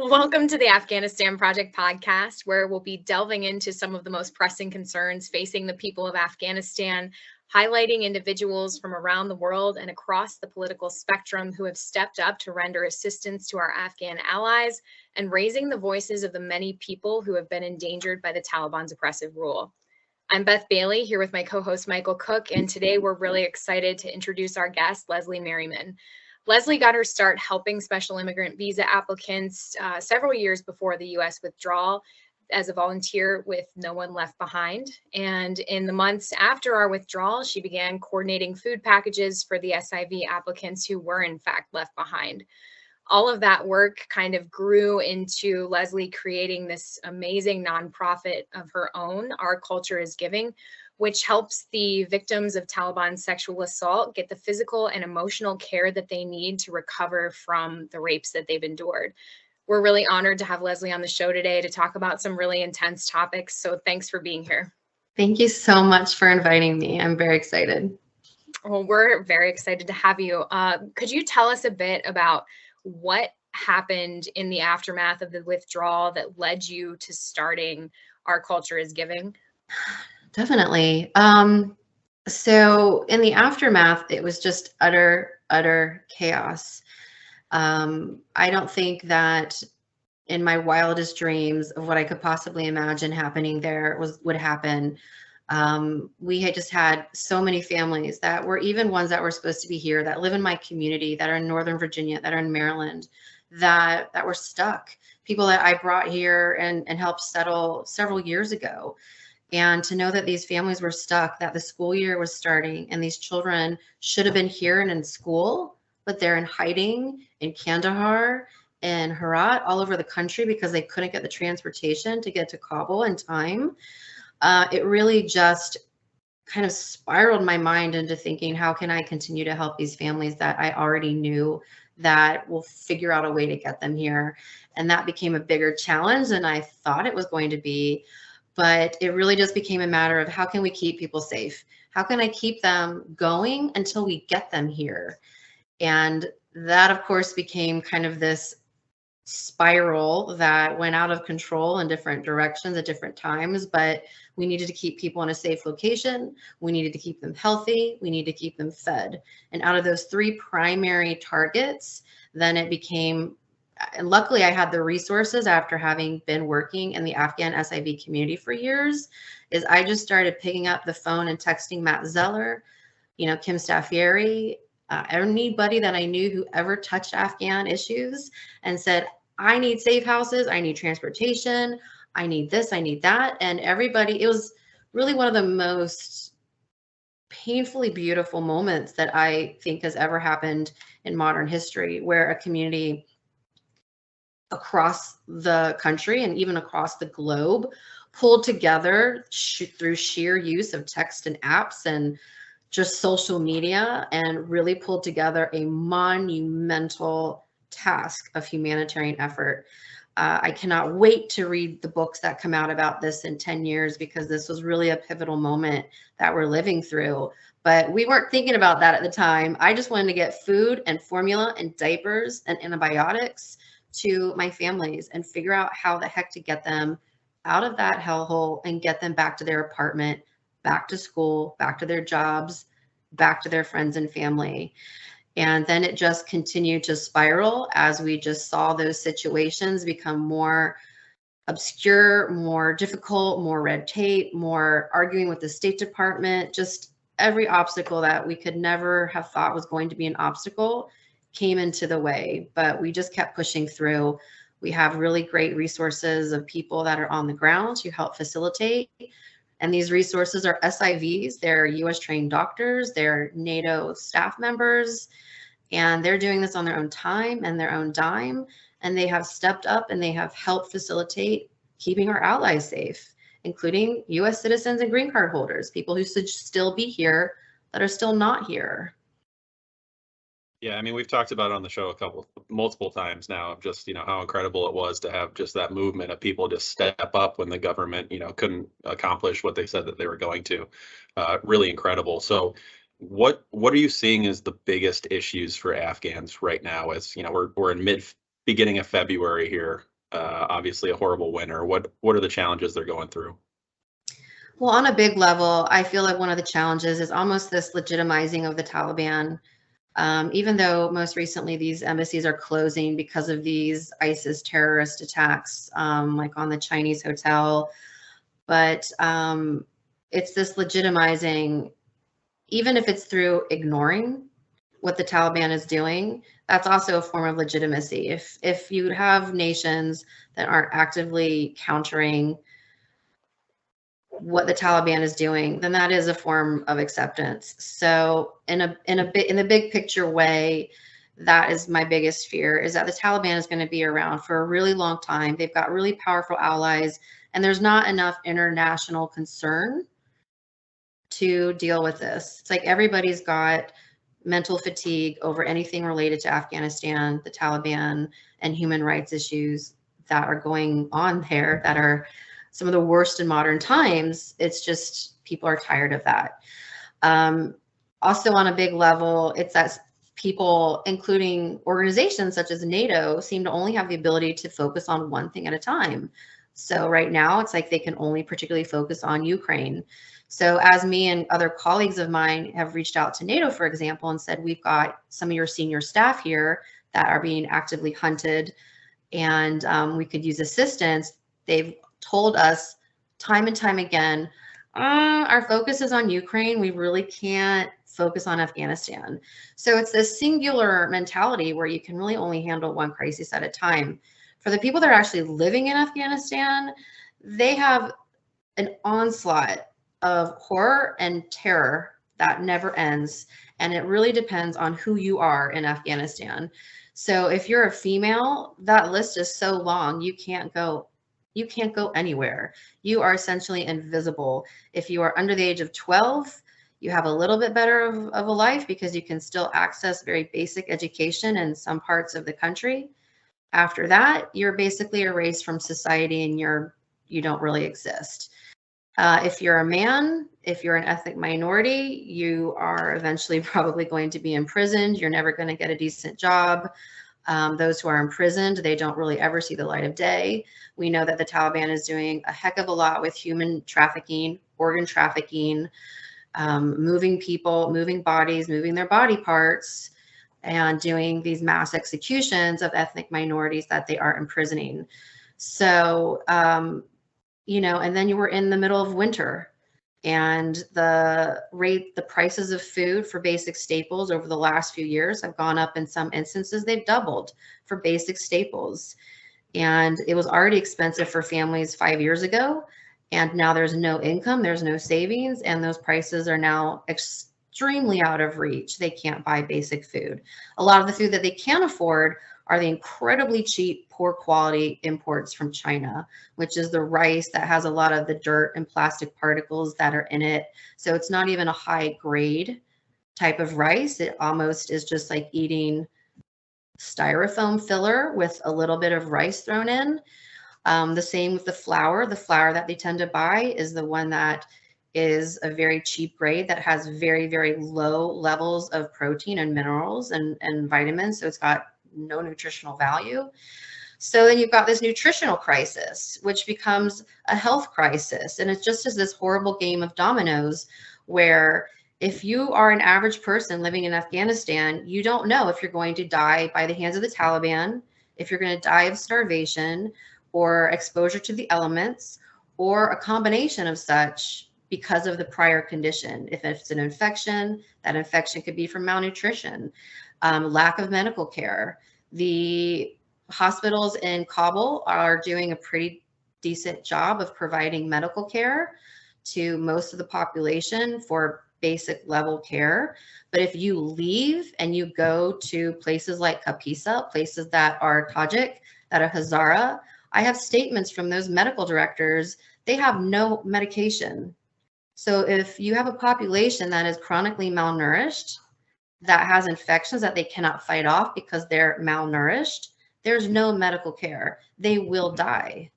Welcome to the Afghanistan Project podcast, where we'll be delving into some of the most pressing concerns facing the people of Afghanistan, highlighting individuals from around the world and across the political spectrum who have stepped up to render assistance to our Afghan allies, and raising the voices of the many people who have been endangered by the Taliban's oppressive rule. I'm Beth Bailey, here with my co-host Michael Cook, and today we're really excited to introduce our guest, Leslie Merriman. Leslie got her start helping special immigrant visa applicants several years before the U.S. withdrawal as a volunteer with No One Left Behind. And in the months after our withdrawal, she began coordinating food packages for the SIV applicants who were in fact left behind. All of that work kind of grew into Leslie creating this amazing nonprofit of her own, Our Culture is Giving, which helps the victims of Taliban sexual assault get the physical and emotional care that they need to recover from the rapes that they've endured. We're really honored to have Leslie on the show today to talk about some really intense topics. So thanks for being here. Thank you so much for inviting me. I'm very excited. Well, we're very excited to have you. Could you tell us a bit about what happened in the aftermath of the withdrawal that led you to starting Our Culture is Giving? Definitely. So in the aftermath, it was just utter chaos. I don't think that in my wildest dreams of what I could possibly imagine happening there would happen. We had just had so many families that were even ones that were supposed to be here, that live in my community, that are in Northern Virginia, that are in Maryland, that were stuck. People that I brought here and helped settle several years ago. And to know that these families were stuck, that the school year was starting, and these children should have been here and in school, but they're in hiding in Kandahar and Herat, all over the country, because they couldn't get the transportation to get to Kabul in time. It really just kind of spiraled my mind into thinking, how can I continue to help these families that I already knew that will figure out a way to get them here? And that became a bigger challenge than I thought it was going to be. But it really just became a matter of, how can we keep people safe? How can I keep them going until we get them here? And that, of course, became kind of this spiral that went out of control in different directions at different times. But we needed to keep people in a safe location. We needed to keep them healthy. We need to keep them fed. And out of those three primary targets, then it became, and luckily I had the resources after having been working in the Afghan SIV community for years, is I just started picking up the phone and texting Matt Zeller, Kim Staffieri, anybody that I knew who ever touched Afghan issues, and said, I need safe houses, I need transportation, I need this, I need that. And everybody, it was really one of the most painfully beautiful moments that I think has ever happened in modern history, where a community across the country and even across the globe pulled together through sheer use of text and apps and just social media, and really pulled together a monumental task of humanitarian effort. I cannot wait to read the books that come out about this in 10 years, because this was really a pivotal moment that we're living through. But we weren't thinking about that at the time. I just wanted to get food and formula and diapers and antibiotics to my families and figure out how the heck to get them out of that hellhole and get them back to their apartment, back to school, back to their jobs, back to their friends and family. And then it just continued to spiral as we just saw those situations become more obscure, more difficult, more red tape, more arguing with the State Department. Just every obstacle that we could never have thought was going to be an obstacle came into the way, but we just kept pushing through. We have really great resources of people that are on the ground to help facilitate. And these resources are SIVs, they're US trained doctors, they're NATO staff members, and they're doing this on their own time and their own dime. And they have stepped up and they have helped facilitate keeping our allies safe, including US citizens and green card holders, people who should still be here that are still not here. Yeah, I mean, we've talked about it on the show multiple times now of just, how incredible it was to have just that movement of people just step up when the government, couldn't accomplish what they said that they were going to. Really incredible. So what are you seeing as the biggest issues for Afghans right now? As we're in beginning of February here. obviously a horrible winter. What are the challenges they're going through? Well, on a big level, I feel like one of the challenges is almost this legitimizing of the Taliban. Even though most recently these embassies are closing because of these ISIS terrorist attacks, like on the Chinese hotel. But it's this legitimizing, even if it's through ignoring what the Taliban is doing, that's also a form of legitimacy. If you have nations that aren't actively countering what the Taliban is doing, then that is a form of acceptance. So in the big picture way, that is my biggest fear, is that the Taliban is going to be around for a really long time. They've got really powerful allies, and there's not enough international concern to deal with this. It's like everybody's got mental fatigue over anything related to Afghanistan, the Taliban, and human rights issues that are going on there that are some of the worst in modern times. It's just people are tired of that. Also on a big level, it's that people, including organizations such as NATO, seem to only have the ability to focus on one thing at a time. So right now, it's like they can only particularly focus on Ukraine. So as me and other colleagues of mine have reached out to NATO, for example, and said, we've got some of your senior staff here that are being actively hunted and we could use assistance, they've told us time and time again, our focus is on Ukraine. We really can't focus on Afghanistan. So it's this singular mentality where you can really only handle one crisis at a time. For the people that are actually living in Afghanistan, they have an onslaught of horror and terror that never ends. And it really depends on who you are in Afghanistan. So if you're a female, that list is so long, you can't go anywhere. You are essentially invisible. If you are under the age of 12, you have a little bit better of a life because you can still access very basic education in some parts of the country. After that, you're basically erased from society and you don't really exist. If you're a man, if you're an ethnic minority, you are eventually probably going to be imprisoned. You're never going to get a decent job. Those who are imprisoned, they don't really ever see the light of day. We know that the Taliban is doing a heck of a lot with human trafficking, organ trafficking, moving people, moving bodies, moving their body parts, and doing these mass executions of ethnic minorities that they are imprisoning. So, and then you were in the middle of winter, and the prices of food for basic staples over the last few years have gone up. In some instances, they've doubled for basic staples. And it was already expensive for families 5 years ago. And now there's no income, there's no savings, and those prices are now extremely out of reach. They can't buy basic food. A lot of the food that they can afford are the incredibly cheap, poor quality imports from China, which is the rice that has a lot of the dirt and plastic particles that are in it. So it's not even a high grade type of rice. It almost is just like eating styrofoam filler with a little bit of rice thrown in. The same with the flour. The flour that they tend to buy is the one that is a very cheap grade that has very, very low levels of protein and minerals and vitamins. So it's got no nutritional value. So then you've got this nutritional crisis, which becomes a health crisis. And it's just as this horrible game of dominoes where if you are an average person living in Afghanistan, you don't know if you're going to die by the hands of the Taliban, if you're going to die of starvation or exposure to the elements, or a combination of such because of the prior condition. If it's an infection, that infection could be from malnutrition, lack of medical care. The hospitals in Kabul are doing a pretty decent job of providing medical care to most of the population for basic level care. But if you leave and you go to places like Kapisa, places that are Tajik, that are Hazara, I have statements from those medical directors, they have no medication. So if you have a population that is chronically malnourished, that has infections that they cannot fight off because they're malnourished, there's no medical care. They will die.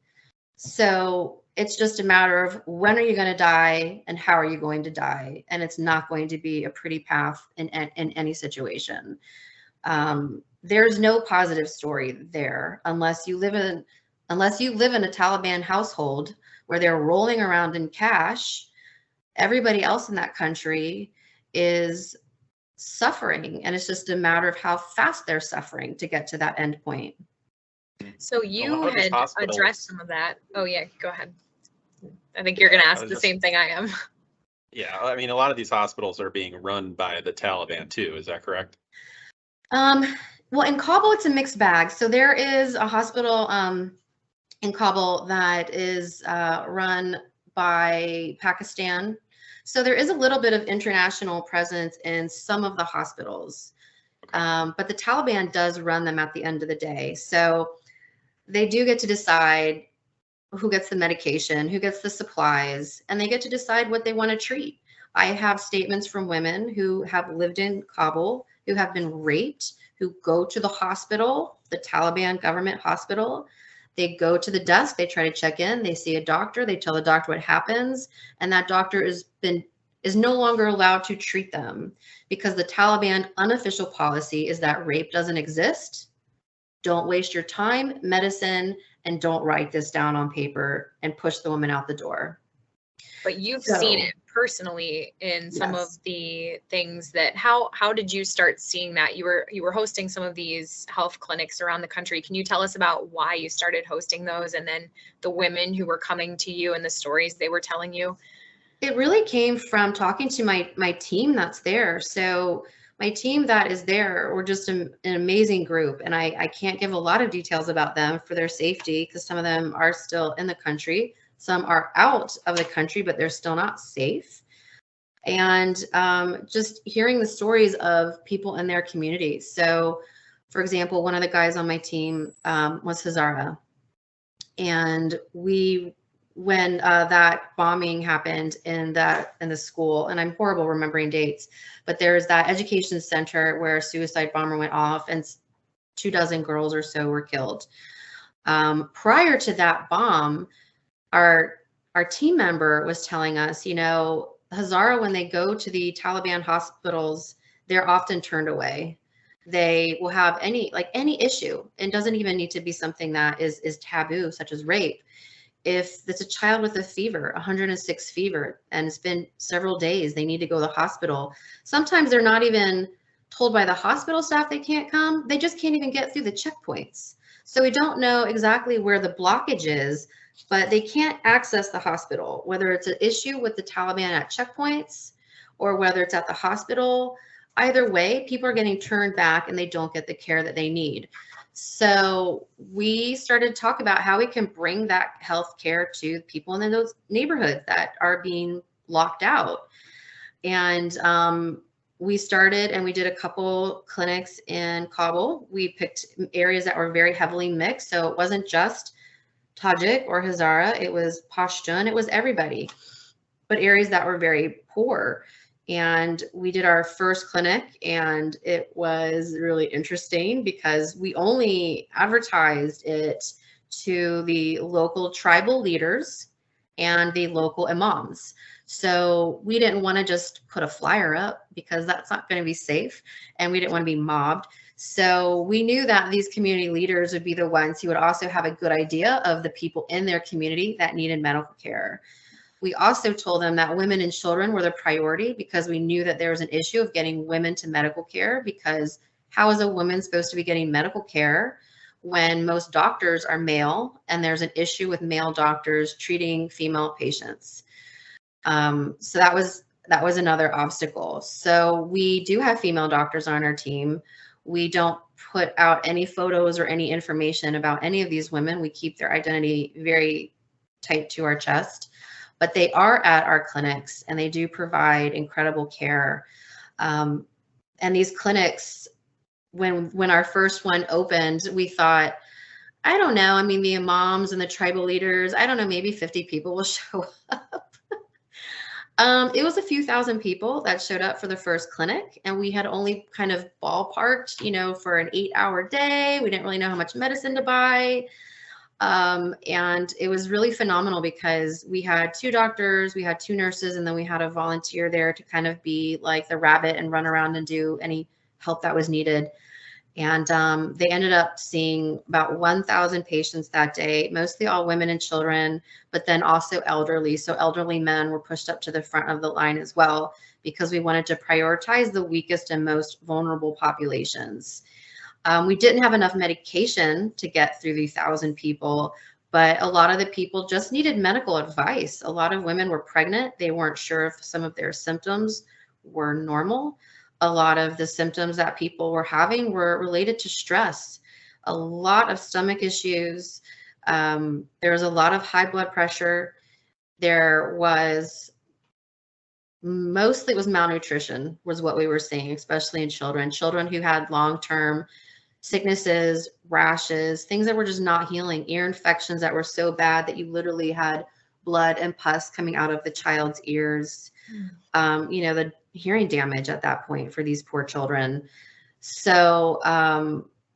So it's just a matter of when are you going to die and how are you going to die? And it's not going to be a pretty path in any situation. There's no positive story there unless you live in unless you live in a Taliban household where they're rolling around in cash, everybody else in that country is suffering. And it's just a matter of how fast they're suffering to get to that end point. So you had addressed some of that. Oh yeah, go ahead. I think you're going to ask the same thing I am. Yeah, I mean, a lot of these hospitals are being run by the Taliban too. Is that correct? Well, in Kabul, it's a mixed bag. So there is a hospital in Kabul that is run by Pakistan. So there is a little bit of international presence in some of the hospitals, but the Taliban does run them at the end of the day. So they do get to decide who gets the medication, who gets the supplies, and they get to decide what they want to treat. I have statements from women who have lived in Kabul, who have been raped, who go to the hospital, the Taliban government hospital. They go to the desk, they try to check in, they see a doctor, they tell the doctor what happens, and that doctor is no longer allowed to treat them because the Taliban unofficial policy is that rape doesn't exist. Don't waste your time, medicine, and don't write this down on paper and push the woman out the door. But you've seen it personally in some of the things that, how did you start seeing that? You were hosting some of these health clinics around the country. Can you tell us about why you started hosting those, and then the women who were coming to you and the stories they were telling you? It really came from talking to my team that's there. So my team that is there, we're just an amazing group. And I can't give a lot of details about them for their safety because some of them are still in the country. Some are out of the country, but they're still not safe. And just hearing the stories of people in their community. So, for example, one of the guys on my team was Hazara. And when that bombing happened in the school, and I'm horrible remembering dates, but there's that education center where a suicide bomber went off and 24 girls or so were killed. Prior to that bomb, our team member was telling us, you know, Hazara, when they go to the Taliban hospitals, they're often turned away. They will have any issue, and doesn't even need to be something that is taboo, such as rape. If it's a child with a fever, 106 fever, and it's been several days, they need to go to the hospital. Sometimes they're not even told by the hospital staff they can't come. They just can't even get through the checkpoints. So we don't know exactly where the blockage is, but they can't access the hospital, whether it's an issue with the Taliban at checkpoints or whether it's at the hospital. Either way, people are getting turned back and they don't get the care that they need. So we started to talk about how we can bring that health care to people in those neighborhoods that are being locked out. And we started and we did a couple clinics in Kabul. We picked areas that were very heavily mixed. So it wasn't just Tajik or Hazara, it was Pashtun, it was everybody, but areas that were very poor. And we did our first clinic, and it was really interesting because we only advertised it to the local tribal leaders and the local imams. So we didn't want to just put a flyer up because that's not going to be safe, and we didn't want to be mobbed. So we knew that these community leaders would be the ones who would also have a good idea of the people in their community that needed medical care. We also told them that women and children were the priority because we knew that there was an issue of getting women to medical care, because how is a woman supposed to be getting medical care when most doctors are male and there's an issue with male doctors treating female patients? So that was another obstacle. So we do have female doctors on our team. We don't put out any photos or any information about any of these women. We keep their identity very tight to our chest. But they are at our clinics and they do provide incredible care. And these clinics, when our first one opened, we thought, I don't know, I mean, the imams and the tribal leaders, I don't know, maybe 50 people will show up. It was a few thousand people that showed up for the first clinic, and we had only kind of ballparked, you know, for an 8-hour day. We didn't really know how much medicine to buy. And it was really phenomenal because we had 2 doctors, we had 2 nurses, and then we had a volunteer there to kind of be like the rabbit and run around and do any help that was needed. And they ended up seeing about 1,000 patients that day, mostly all women and children, but then also elderly. So elderly men were pushed up to the front of the line as well, because we wanted to prioritize the weakest and most vulnerable populations. We didn't have enough medication to get through the 1,000 people, but a lot of the people just needed medical advice. A lot of women were pregnant. They weren't sure if some of their symptoms were normal. A lot of the symptoms that people were having were related to stress, a lot of stomach issues. There was a lot of high blood pressure. There was mostly, it was malnutrition was what we were seeing, especially in children who had long-term sicknesses, rashes, things that were just not healing, ear infections that were so bad that you literally had blood and pus coming out of the child's ears. You know, the hearing damage at that point for these poor children. So,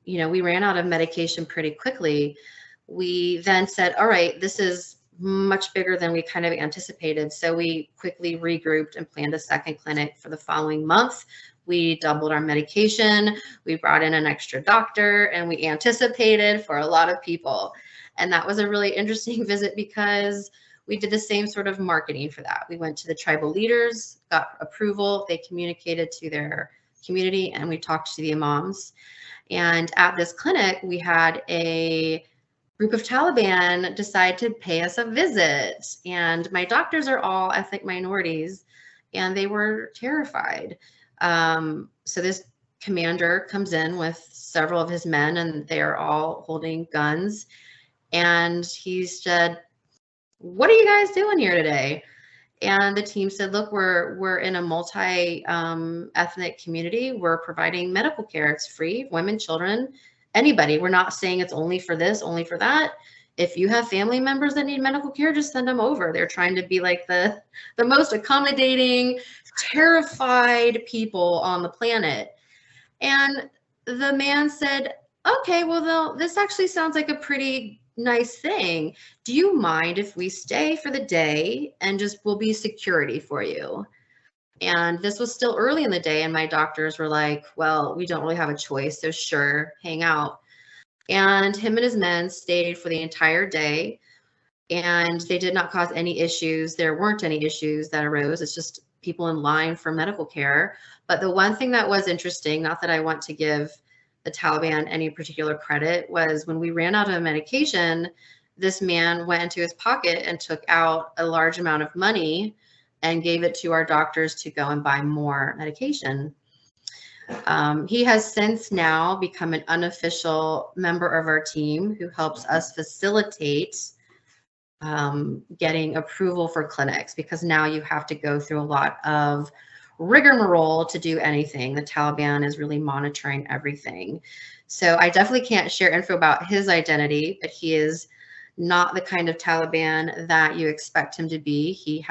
you know, we ran out of medication pretty quickly. We then said, all right, this is much bigger than we kind of anticipated. So we quickly regrouped and planned a second clinic for the following month. We doubled our medication. We brought in an extra doctor, and we anticipated for a lot of people. And that was a really interesting visit, because we did the same sort of marketing for that. We went to the tribal leaders, got approval. They communicated to their community, and we talked to the imams. And at this clinic, we had a group of Taliban decide to pay us a visit. And my doctors are all ethnic minorities, and they were terrified. So this commander comes in with several of his men, and they are all holding guns. And he said, "What are you guys doing here today?" And the team said, "Look, we're in a multi-ethnic community. We're providing medical care. It's free, women, children, anybody. We're not saying it's only for this, only for that. If you have family members that need medical care, just send them over." They're trying to be like the most accommodating, terrified people on the planet. And the man said, "Okay, well, this actually sounds like a pretty nice thing. Do you mind if we stay for the day and just will be security for you?" And this was still early in the day, and my doctors were like, "Well, we don't really have a choice, so sure, hang out." And him and his men stayed for the entire day, and they did not cause any issues. There weren't any issues that arose. It's just people in line for medical care. But the one thing that was interesting, not that I want to give the Taliban any particular credit, was when we ran out of medication, this man went into his pocket and took out a large amount of money and gave it to our doctors to go and buy more medication. He has since now become an unofficial member of our team who helps us facilitate getting approval for clinics, because now you have to go through a lot of rigmarole to do anything. The Taliban is really monitoring everything. So I definitely can't share info about his identity, but he is not the kind of Taliban that you expect him to be. He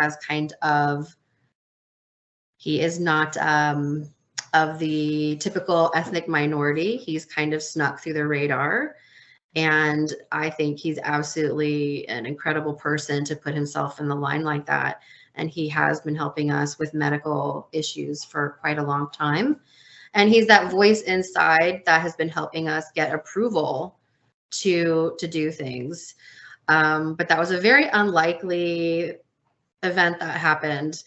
is not of the typical ethnic minority. He's kind of snuck through the radar. And I think he's absolutely an incredible person to put himself in the line like that. And he has been helping us with medical issues for quite a long time. And he's that voice inside that has been helping us get approval to do things. But that was a very unlikely event that happened.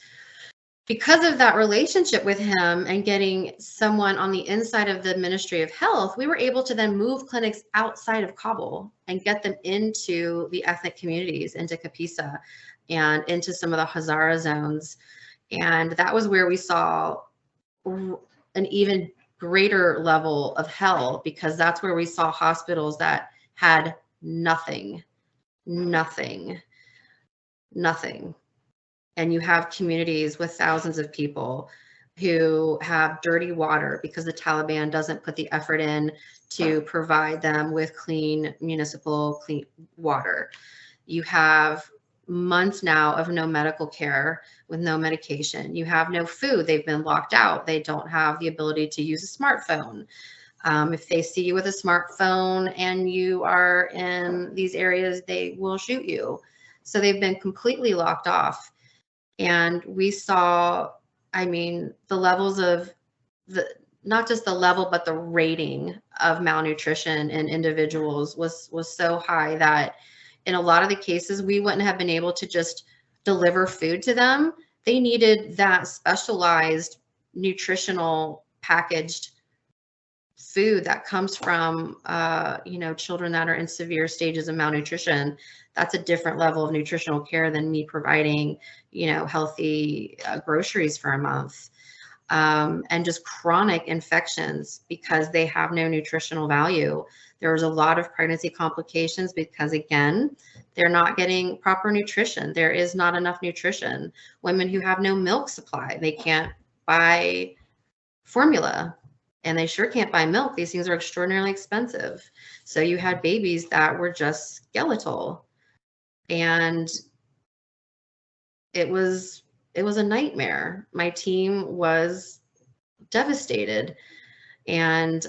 Because of that relationship with him and getting someone on the inside of the Ministry of Health, we were able to then move clinics outside of Kabul and get them into the ethnic communities, into Kapisa and into some of the Hazara zones. And that was where we saw an even greater level of hell, because that's where we saw hospitals that had nothing. And you have communities with thousands of people who have dirty water because the Taliban doesn't put the effort in to provide them with clean municipal clean water. You have months now of no medical care with no medication. You have no food. They've been locked out. They don't have the ability to use a smartphone. If they see you with a smartphone and you are in these areas, they will shoot you. So they've been completely locked off. And we saw, I mean, the levels of not just the level, but the rating of malnutrition in individuals was so high that in a lot of the cases, we wouldn't have been able to just deliver food to them. They needed that specialized nutritional packaged food that comes from, children that are in severe stages of malnutrition. That's a different level of nutritional care than me providing, healthy groceries for a month. And just chronic infections because they have no nutritional value. There was a lot of pregnancy complications because, again, they're not getting proper nutrition. There is not enough nutrition. Women who have no milk supply, they can't buy formula, and they sure can't buy milk. These things are extraordinarily expensive. So you had babies that were just skeletal, and it was a nightmare. My team was devastated, and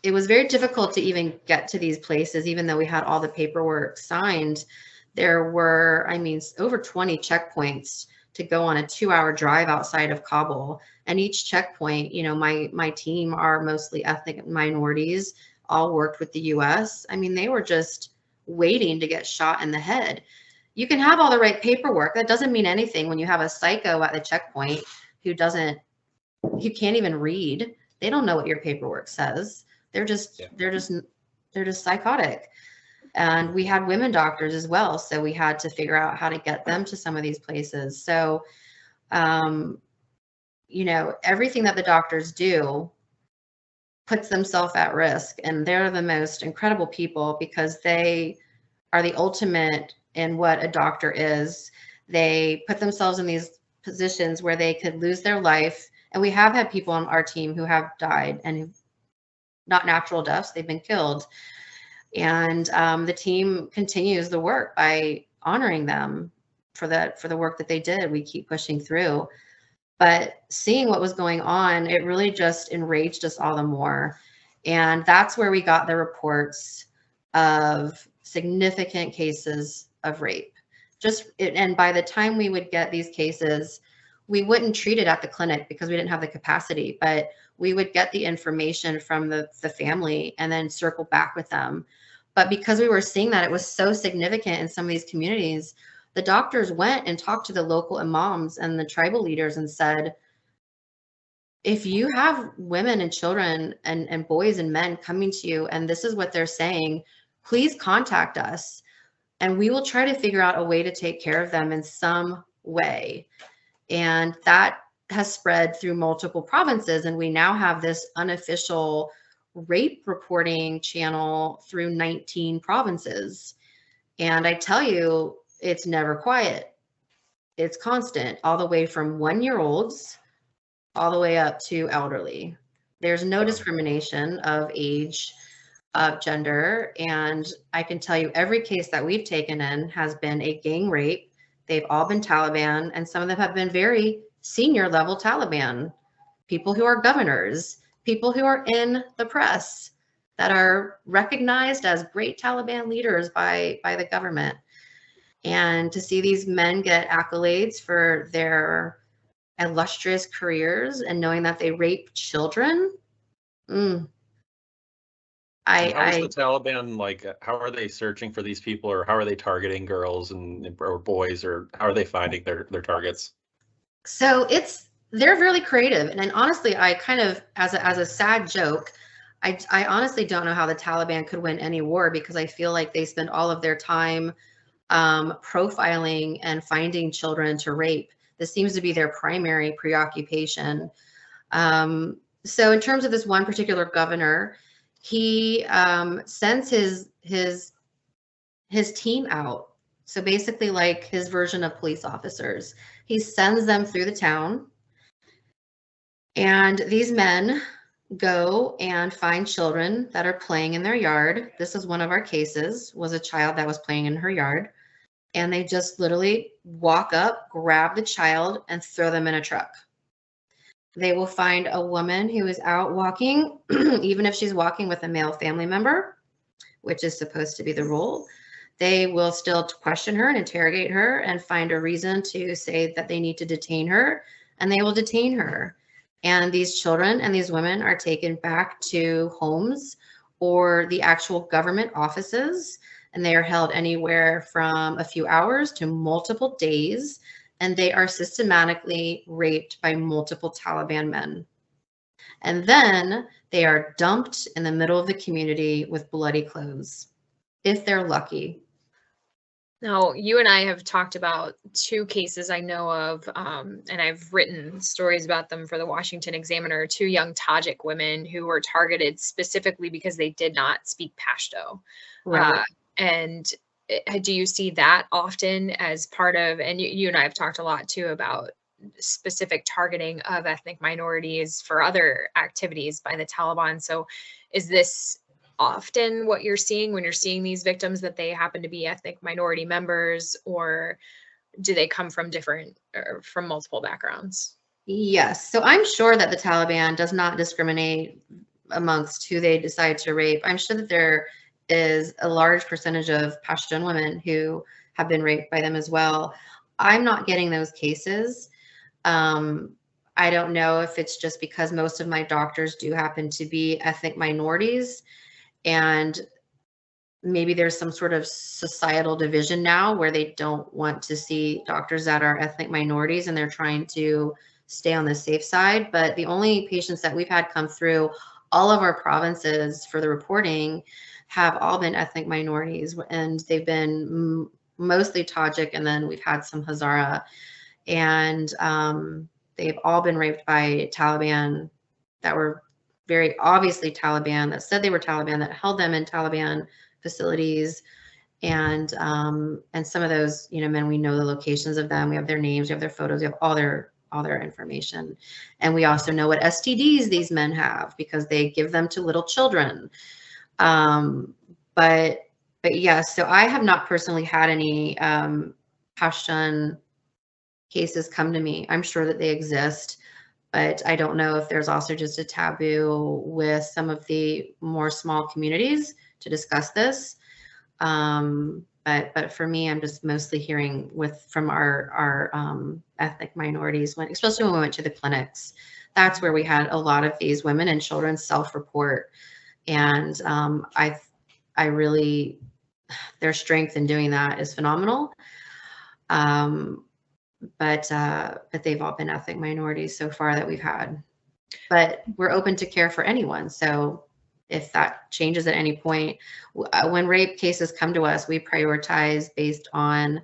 it was very difficult to even get to these places, even though we had all the paperwork signed. There were, over 20 checkpoints to go on a 2-hour drive outside of Kabul. And each checkpoint, my team are mostly ethnic minorities, all worked with the US. They were just waiting to get shot in the head. You can have all the right paperwork. That doesn't mean anything when you have a psycho at the checkpoint who can't even read. They don't know what your paperwork says. They're just psychotic. And we had women doctors as well. So we had to figure out how to get them to some of these places. So, everything that the doctors do puts themselves at risk. And they're the most incredible people because they are the ultimate in what a doctor is. They put themselves in these positions where they could lose their life. And we have had people on our team who have died, and not natural deaths, they've been killed. And the team continues the work by honoring them for the work that they did. We keep pushing through. But seeing what was going on, it really just enraged us all the more. And that's where we got the reports of significant cases of rape. And by the time we would get these cases, we wouldn't treat it at the clinic because we didn't have the capacity, but we would get the information from the family and then circle back with them. But because we were seeing that it was so significant in some of these communities, the doctors went and talked to the local imams and the tribal leaders and said, if you have women and children and boys and men coming to you and this is what they're saying, please contact us and we will try to figure out a way to take care of them in some way. And that has spread through multiple provinces. And we now have this unofficial rape reporting channel through 19 provinces. And I tell you, it's never quiet. It's constant, all the way from 1-year-olds all the way up to elderly. There's no discrimination of age, of gender. And I can tell you every case that we've taken in has been a gang rape. They've all been Taliban, and some of them have been very senior level Taliban, people who are governors, people who are in the press that are recognized as great Taliban leaders by the government. And to see these men get accolades for their illustrious careers and knowing that they rape children. How is the Taliban, like, how are they searching for these people, or how are they targeting girls or boys, or how are they finding their targets? So they're really creative. And honestly, I kind of, as a sad joke, I honestly don't know how the Taliban could win any war, because I feel like they spend all of their time profiling and finding children to rape. This seems to be their primary preoccupation. So in terms of this one particular governor, he sends his team out. So basically, like his version of police officers, he sends them through the town, and these men go and find children that are playing in their yard. This is one of our cases, was a child that was playing in her yard, and they just literally walk up, grab the child, and throw them in a truck. They will find a woman who is out walking, even if she's walking with a male family member, which is supposed to be the rule. They will still question her and interrogate her and find a reason to say that they need to detain her, and they will detain her. And these children and these women are taken back to homes or the actual government offices, and they are held anywhere from a few hours to multiple days, and they are systematically raped by multiple Taliban men. And then they are dumped in the middle of the community with bloody clothes, if they're lucky. Now, you and I have talked about two cases I know of, and I've written stories about them for the Washington Examiner, two young Tajik women who were targeted specifically because they did not speak Pashto. Right. And do you see that often as part of, and you and I have talked a lot too about specific targeting of ethnic minorities for other activities by the Taliban. So is this often what you're seeing when you're seeing these victims, that they happen to be ethnic minority members, or do they come from different or from multiple backgrounds? Yes. So I'm sure that the Taliban does not discriminate amongst who they decide to rape. I'm sure that there is a large percentage of Pashtun women who have been raped by them as well. I'm not getting those cases. I don't know if it's just because most of my doctors do happen to be ethnic minorities, and maybe there's some sort of societal division now where they don't want to see doctors that are ethnic minorities, and they're trying to stay on the safe side. But the only patients that we've had come through all of our provinces for the reporting have all been ethnic minorities, and they've been mostly Tajik, and then we've had some Hazara, and they've all been raped by Taliban that were very obviously Taliban, that said they were Taliban, that held them in Taliban facilities. And some of those, men, we know the locations of them. We have their names, we have their photos, we have all their information. And we also know what STDs these men have because they give them to little children. But yes, so I have not personally had any Pashtun cases come to me. I'm sure that they exist, but I don't know if there's also just a taboo with some of the more small communities to discuss this. But for me, I'm just mostly hearing from our ethnic minorities, especially when we went to the clinics. That's where we had a lot of these women and children self-report, and I really, their strength in doing that is phenomenal. But they've all been ethnic minorities so far that we've had. But we're open to care for anyone. So if that changes at any point, when rape cases come to us, we prioritize based on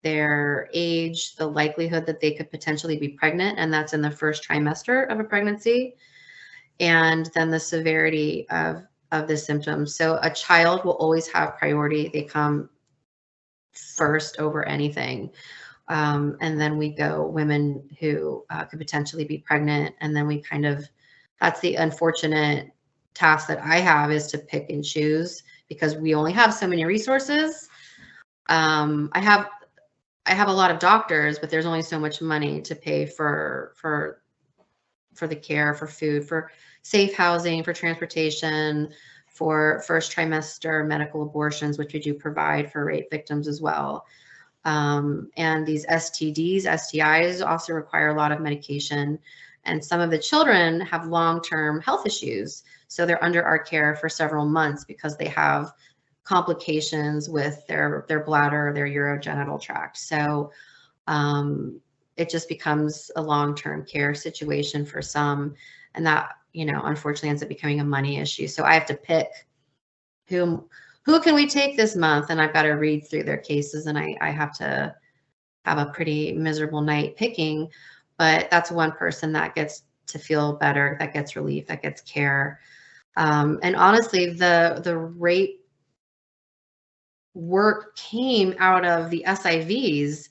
their age, the likelihood that they could potentially be pregnant, and that's in the first trimester of a pregnancy, and then the severity of the symptoms. So a child will always have priority. They come first over anything. And then we go women who could potentially be pregnant. And then we that's the unfortunate task that I have, is to pick and choose because we only have so many resources. I have a lot of doctors, but there's only so much money to pay for the care, for food, for safe housing, for transportation, for first trimester medical abortions, which we do provide for rape victims as well. And these STDs, STIs also require a lot of medication. And some of the children have long-term health issues. So they're under our care for several months because they have complications with their bladder, their urogenital tract. So it just becomes a long-term care situation for some. And that, unfortunately ends up becoming a money issue. So I have to pick who can we take this month? And I've got to read through their cases, and I have to have a pretty miserable night picking, but that's one person that gets to feel better, that gets relief, that gets care. And honestly, the rape work came out of the SIVs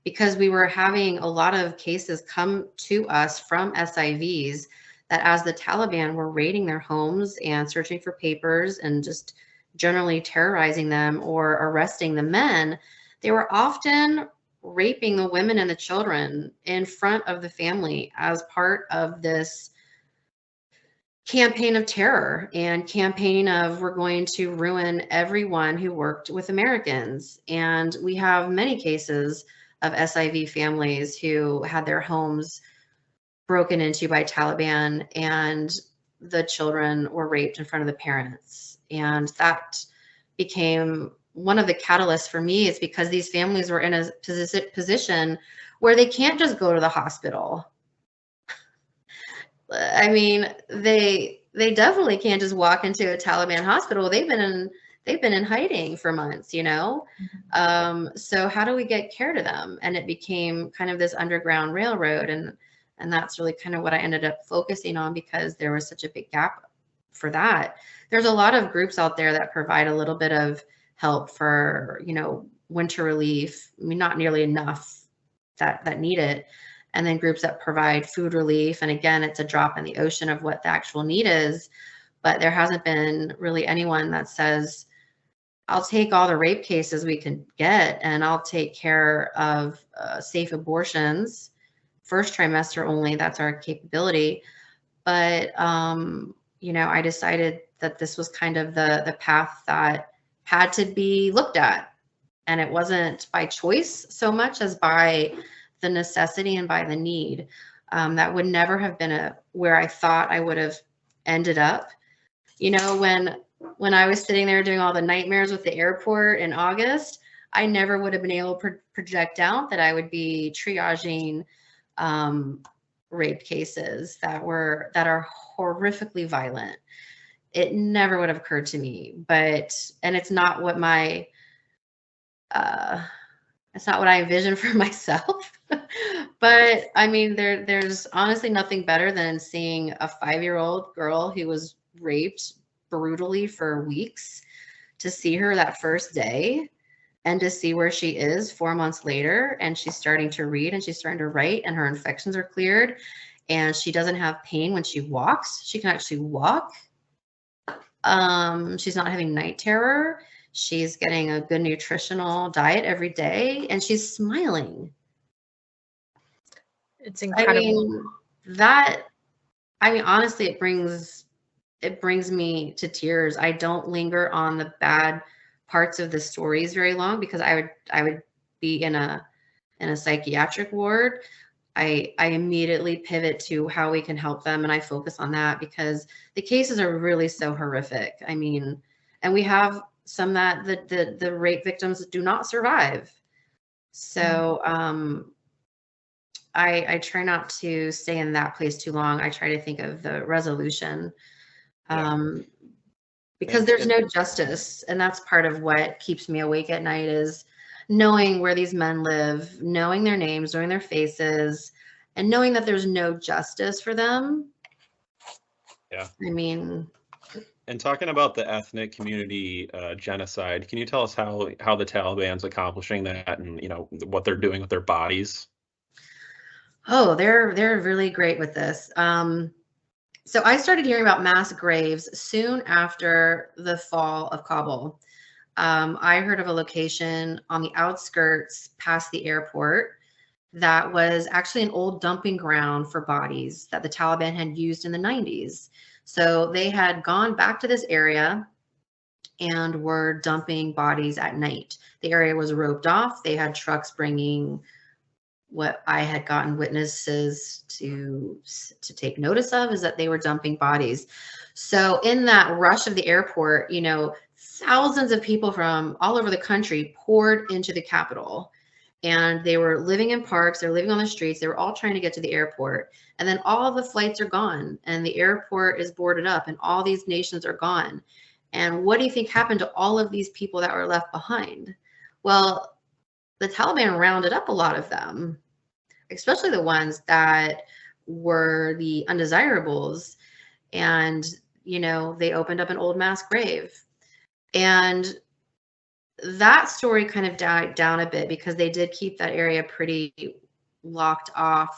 because we were having a lot of cases come to us from SIVs that, as the Taliban were raiding their homes and searching for papers and just generally terrorizing them or arresting the men, they were often raping the women and the children in front of the family as part of this campaign of terror and campaign of, we're going to ruin everyone who worked with Americans. And we have many cases of SIV families who had their homes broken into by Taliban, and the children were raped in front of the parents. And that became one of the catalysts for me, is because these families were in a position where they can't just go to the hospital. I mean, they definitely can't just walk into a Taliban hospital. They've been in hiding for months, you know? So how do we get care to them? And it became kind of this underground railroad. And that's really kind of what I ended up focusing on, because there was such a big gap for that. There's a lot of groups out there that provide a little bit of help for, you know, winter relief. I mean, not nearly enough that need it. And then groups that provide food relief. And again, it's a drop in the ocean of what the actual need is. But there hasn't been really anyone that says, I'll take all the rape cases we can get, and I'll take care of safe abortions, first trimester only. That's our capability. But, you know, I decided that this was kind of the path that had to be looked at. And it wasn't by choice so much as by the necessity and by the need. That would never have been where I thought I would have ended up. You know, when I was sitting there doing all the nightmares with the airport in August, I never would have been able to project out that I would be triaging rape cases that are horrifically violent. It never would have occurred to me. And it's not what it's not what I envisioned for myself. But I mean, there's honestly nothing better than seeing a 5-year-old girl who was raped brutally for weeks, to see her that first day and to see where she is 4 months later, and she's starting to read and she's starting to write, and her infections are cleared, and she doesn't have pain when she walks. She can actually walk. She's not having night terror. She's getting a good nutritional diet every day, and she's smiling. It's incredible. I mean, honestly, it brings me to tears. I don't linger on the bad parts of the stories very long, because I would be in a psychiatric ward. I immediately pivot to how we can help them, and I focus on that, because the cases are really so horrific. I mean, and we have some that the rape victims do not survive. So I try not to stay in that place too long. I try to think of the resolution, because there's no justice. And that's part of what keeps me awake at night, is knowing where these men live, knowing their names, knowing their faces, and knowing that there's no justice for them. Yeah. I mean, and talking about the ethnic community genocide, can you tell us how the Taliban's accomplishing that, and, you know, what they're doing with their bodies? Oh, they're really great with this. So I started hearing about mass graves soon after the fall of Kabul. I heard of a location on the outskirts past the airport that was actually an old dumping ground for bodies that the Taliban had used in the 90s. So they had gone back to this area and were dumping bodies at night. The area was roped off. They had trucks bringing what I had gotten witnesses to take notice of, is that they were dumping bodies. So in that rush of the airport, you know, thousands of people from all over the country poured into the capital, and they were living in parks. They're living on the streets. They were all trying to get to the airport. And then all of the flights are gone, and the airport is boarded up, and all these nations are gone. And what do you think happened to all of these people that were left behind? Well, the Taliban rounded up a lot of them, especially the ones that were the undesirables. And, you know, they opened up an old mass grave. And that story kind of died down a bit, because they did keep that area pretty locked off.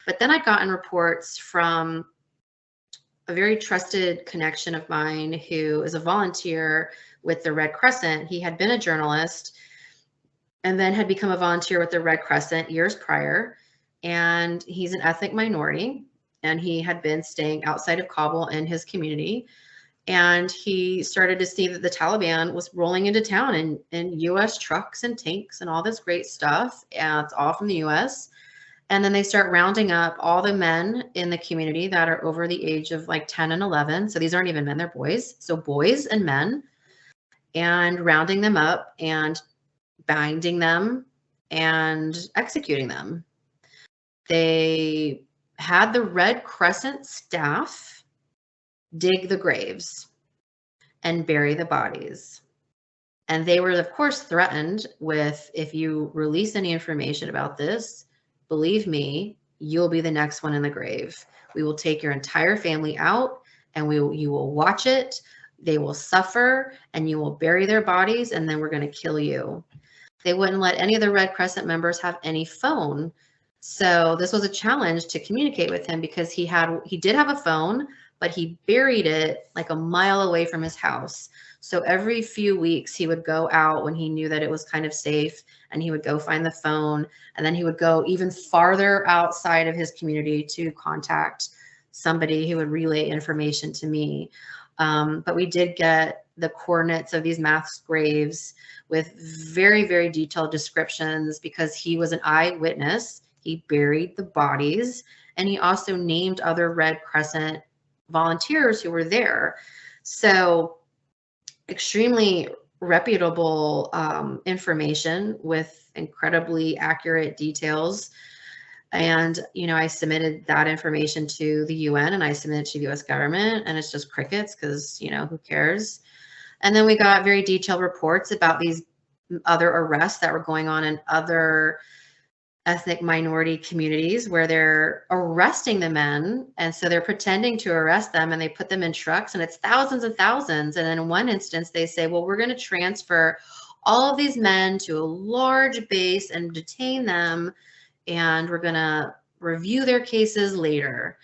But then I'd gotten reports from a very trusted connection of mine who is a volunteer with the Red Crescent. He had been a journalist and then had become a volunteer with the Red Crescent years prior. And he's an ethnic minority, and he had been staying outside of Kabul in his community. And he started to see that the Taliban was rolling into town in US trucks and tanks and all this great stuff. And it's all from the US. And then they start rounding up all the men in the community that are over the age of like 10 and 11. So these aren't even men, they're boys. So boys and men, and rounding them up and binding them and executing them. They had the Red Crescent staff dig the graves and bury the bodies. And they were, of course, threatened with, if you release any information about this, believe me, you'll be the next one in the grave. We will take your entire family out and you will watch it. They will suffer and you will bury their bodies, and then we're going to kill you. They wouldn't let any of the Red Crescent members have any phone. So this was a challenge to communicate with him, because he did have a phone, but he buried it like a mile away from his house. So every few weeks he would go out when he knew that it was kind of safe, and he would go find the phone, and then he would go even farther outside of his community to contact somebody who would relay information to me. But we did get the coordinates of these mass graves with very, very detailed descriptions, because he was an eyewitness. He buried the bodies, and he also named other Red Crescent volunteers who were there. So extremely reputable information with incredibly accurate details. And, you know, I submitted that information to the UN, and I submitted to the US government, and it's just crickets, because, you know, who cares? And then we got very detailed reports about these other arrests that were going on in other ethnic minority communities, where they're arresting the men. And so they're pretending to arrest them, and they put them in trucks, and it's thousands and thousands. And in one instance, they say, well, we're going to transfer all of these men to a large base and detain them, and we're going to review their cases later.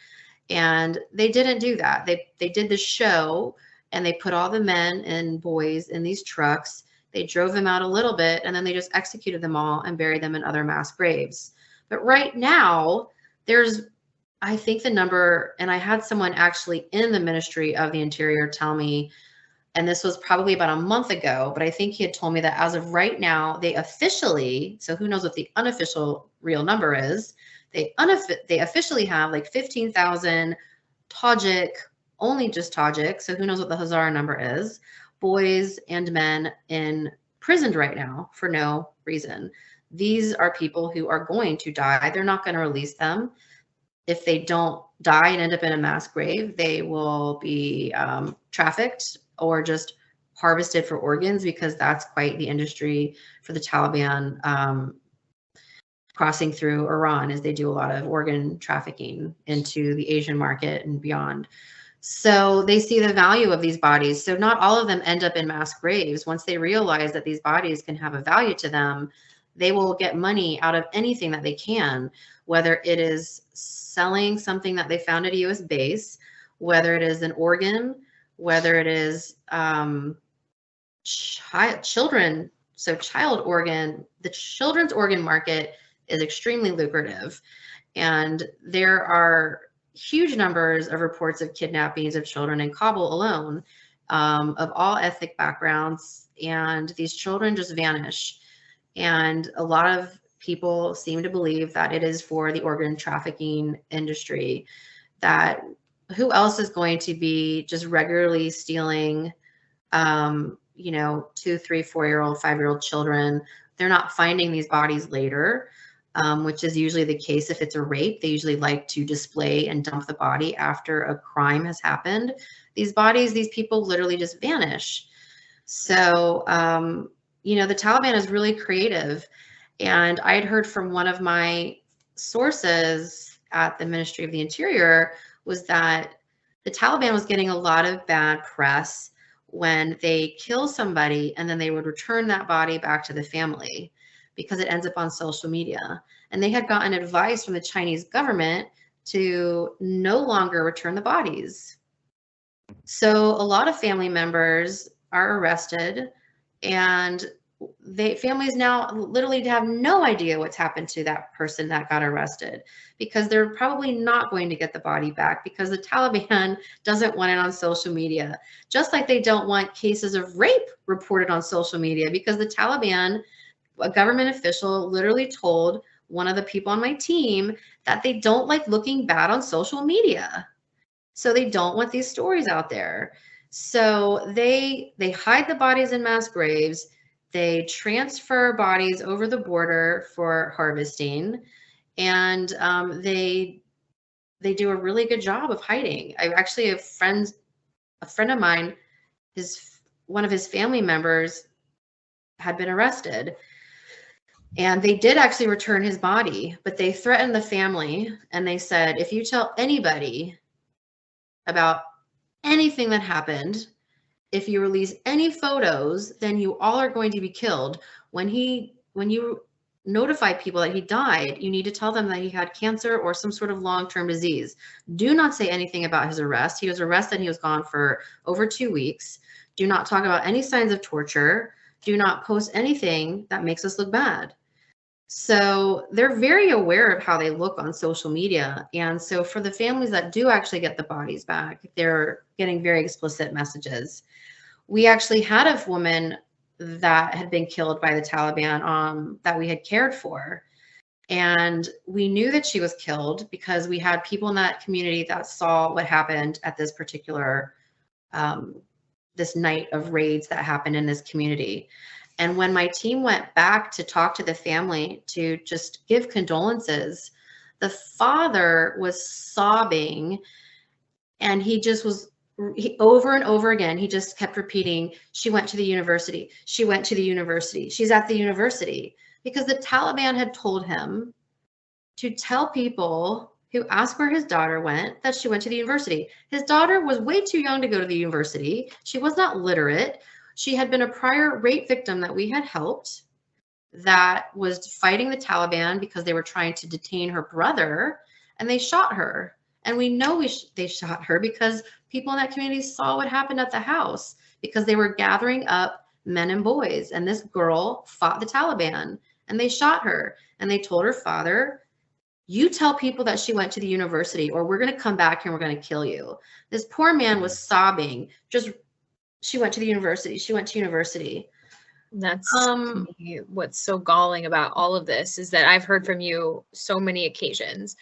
And they didn't do that. They did the show, and they put all the men and boys in these trucks. They drove them out a little bit, and then they just executed them all and buried them in other mass graves. But right now, there's, I think the number, and I had someone actually in the Ministry of the Interior tell me, and this was probably about a month ago, but I think he had told me that as of right now, they officially, so who knows what the unofficial real number is, they officially have like 15,000 Tajik, only just Tajik, so who knows what the Hazara number is, boys and men imprisoned right now for no reason. These are people who are going to die. They're not going to release them. If they don't die and end up in a mass grave, they will be trafficked or just harvested for organs, because that's quite the industry for the Taliban crossing through Iran, as they do a lot of organ trafficking into the Asian market and beyond. So they see the value of these bodies. So not all of them end up in mass graves. Once they realize that these bodies can have a value to them, they will get money out of anything that they can, whether it is selling something that they found at a US base, whether it is an organ, whether it is children. So child organ, the children's organ market is extremely lucrative. And there are huge numbers of reports of kidnappings of children in Kabul alone, of all ethnic backgrounds, and these children just vanish. And a lot of people seem to believe that it is for the organ trafficking industry, that who else is going to be just regularly stealing, you know, 2, 3, 4-year-old, 5-year-old children. They're not finding these bodies later. Which is usually the case if it's a rape. They usually like to display and dump the body after a crime has happened. These bodies, these people literally just vanish. So, you know, the Taliban is really creative. And I had heard from one of my sources at the Ministry of the Interior was that the Taliban was getting a lot of bad press when they kill somebody and then they would return that body back to the family, because it ends up on social media. And they had gotten advice from the Chinese government to no longer return the bodies. So a lot of family members are arrested, and families now literally have no idea what's happened to that person that got arrested, because they're probably not going to get the body back, because the Taliban doesn't want it on social media. Just like they don't want cases of rape reported on social media, because the Taliban, a government official, literally told one of the people on my team that they don't like looking bad on social media. So they don't want these stories out there. So they hide the bodies in mass graves. They transfer bodies over the border for harvesting, and they do a really good job of hiding. I actually have a friend of mine, one of his family members had been arrested, and they did actually return his body, but they threatened the family and they said, if you tell anybody about anything that happened, if you release any photos, then you all are going to be killed. When you notify people that he died, you need to tell them that he had cancer or some sort of long-term disease. Do not say anything about his arrest. He was arrested and he was gone for over 2 weeks. Do not talk about any signs of torture. Do not post anything that makes us look bad. So they're very aware of how they look on social media. And so for the families that do actually get the bodies back, they're getting very explicit messages. We actually had a woman that had been killed by the Taliban that we had cared for. And we knew that she was killed because we had people in that community that saw what happened at this particular, this night of raids that happened in this community. And when my team went back to talk to the family to just give condolences, the father was sobbing, and he over and over again, he just kept repeating, she went to the university. She went to the university. She's at the university. Because the Taliban had told him to tell people who asked where his daughter went that she went to the university. His daughter was way too young to go to the university. She was not literate. She had been a prior rape victim that we had helped, that was fighting the Taliban because they were trying to detain her brother, and they shot her. And we know they shot her because people in that community saw what happened at the house, because they were gathering up men and boys, and this girl fought the Taliban, and they shot her. And they told her father, you tell people that she went to the university or we're going to come back here and we're going to kill you. This poor man was sobbing, just, she went to the university. She went to university. That's to me what's so galling about all of this, is that I've heard from you so many occasions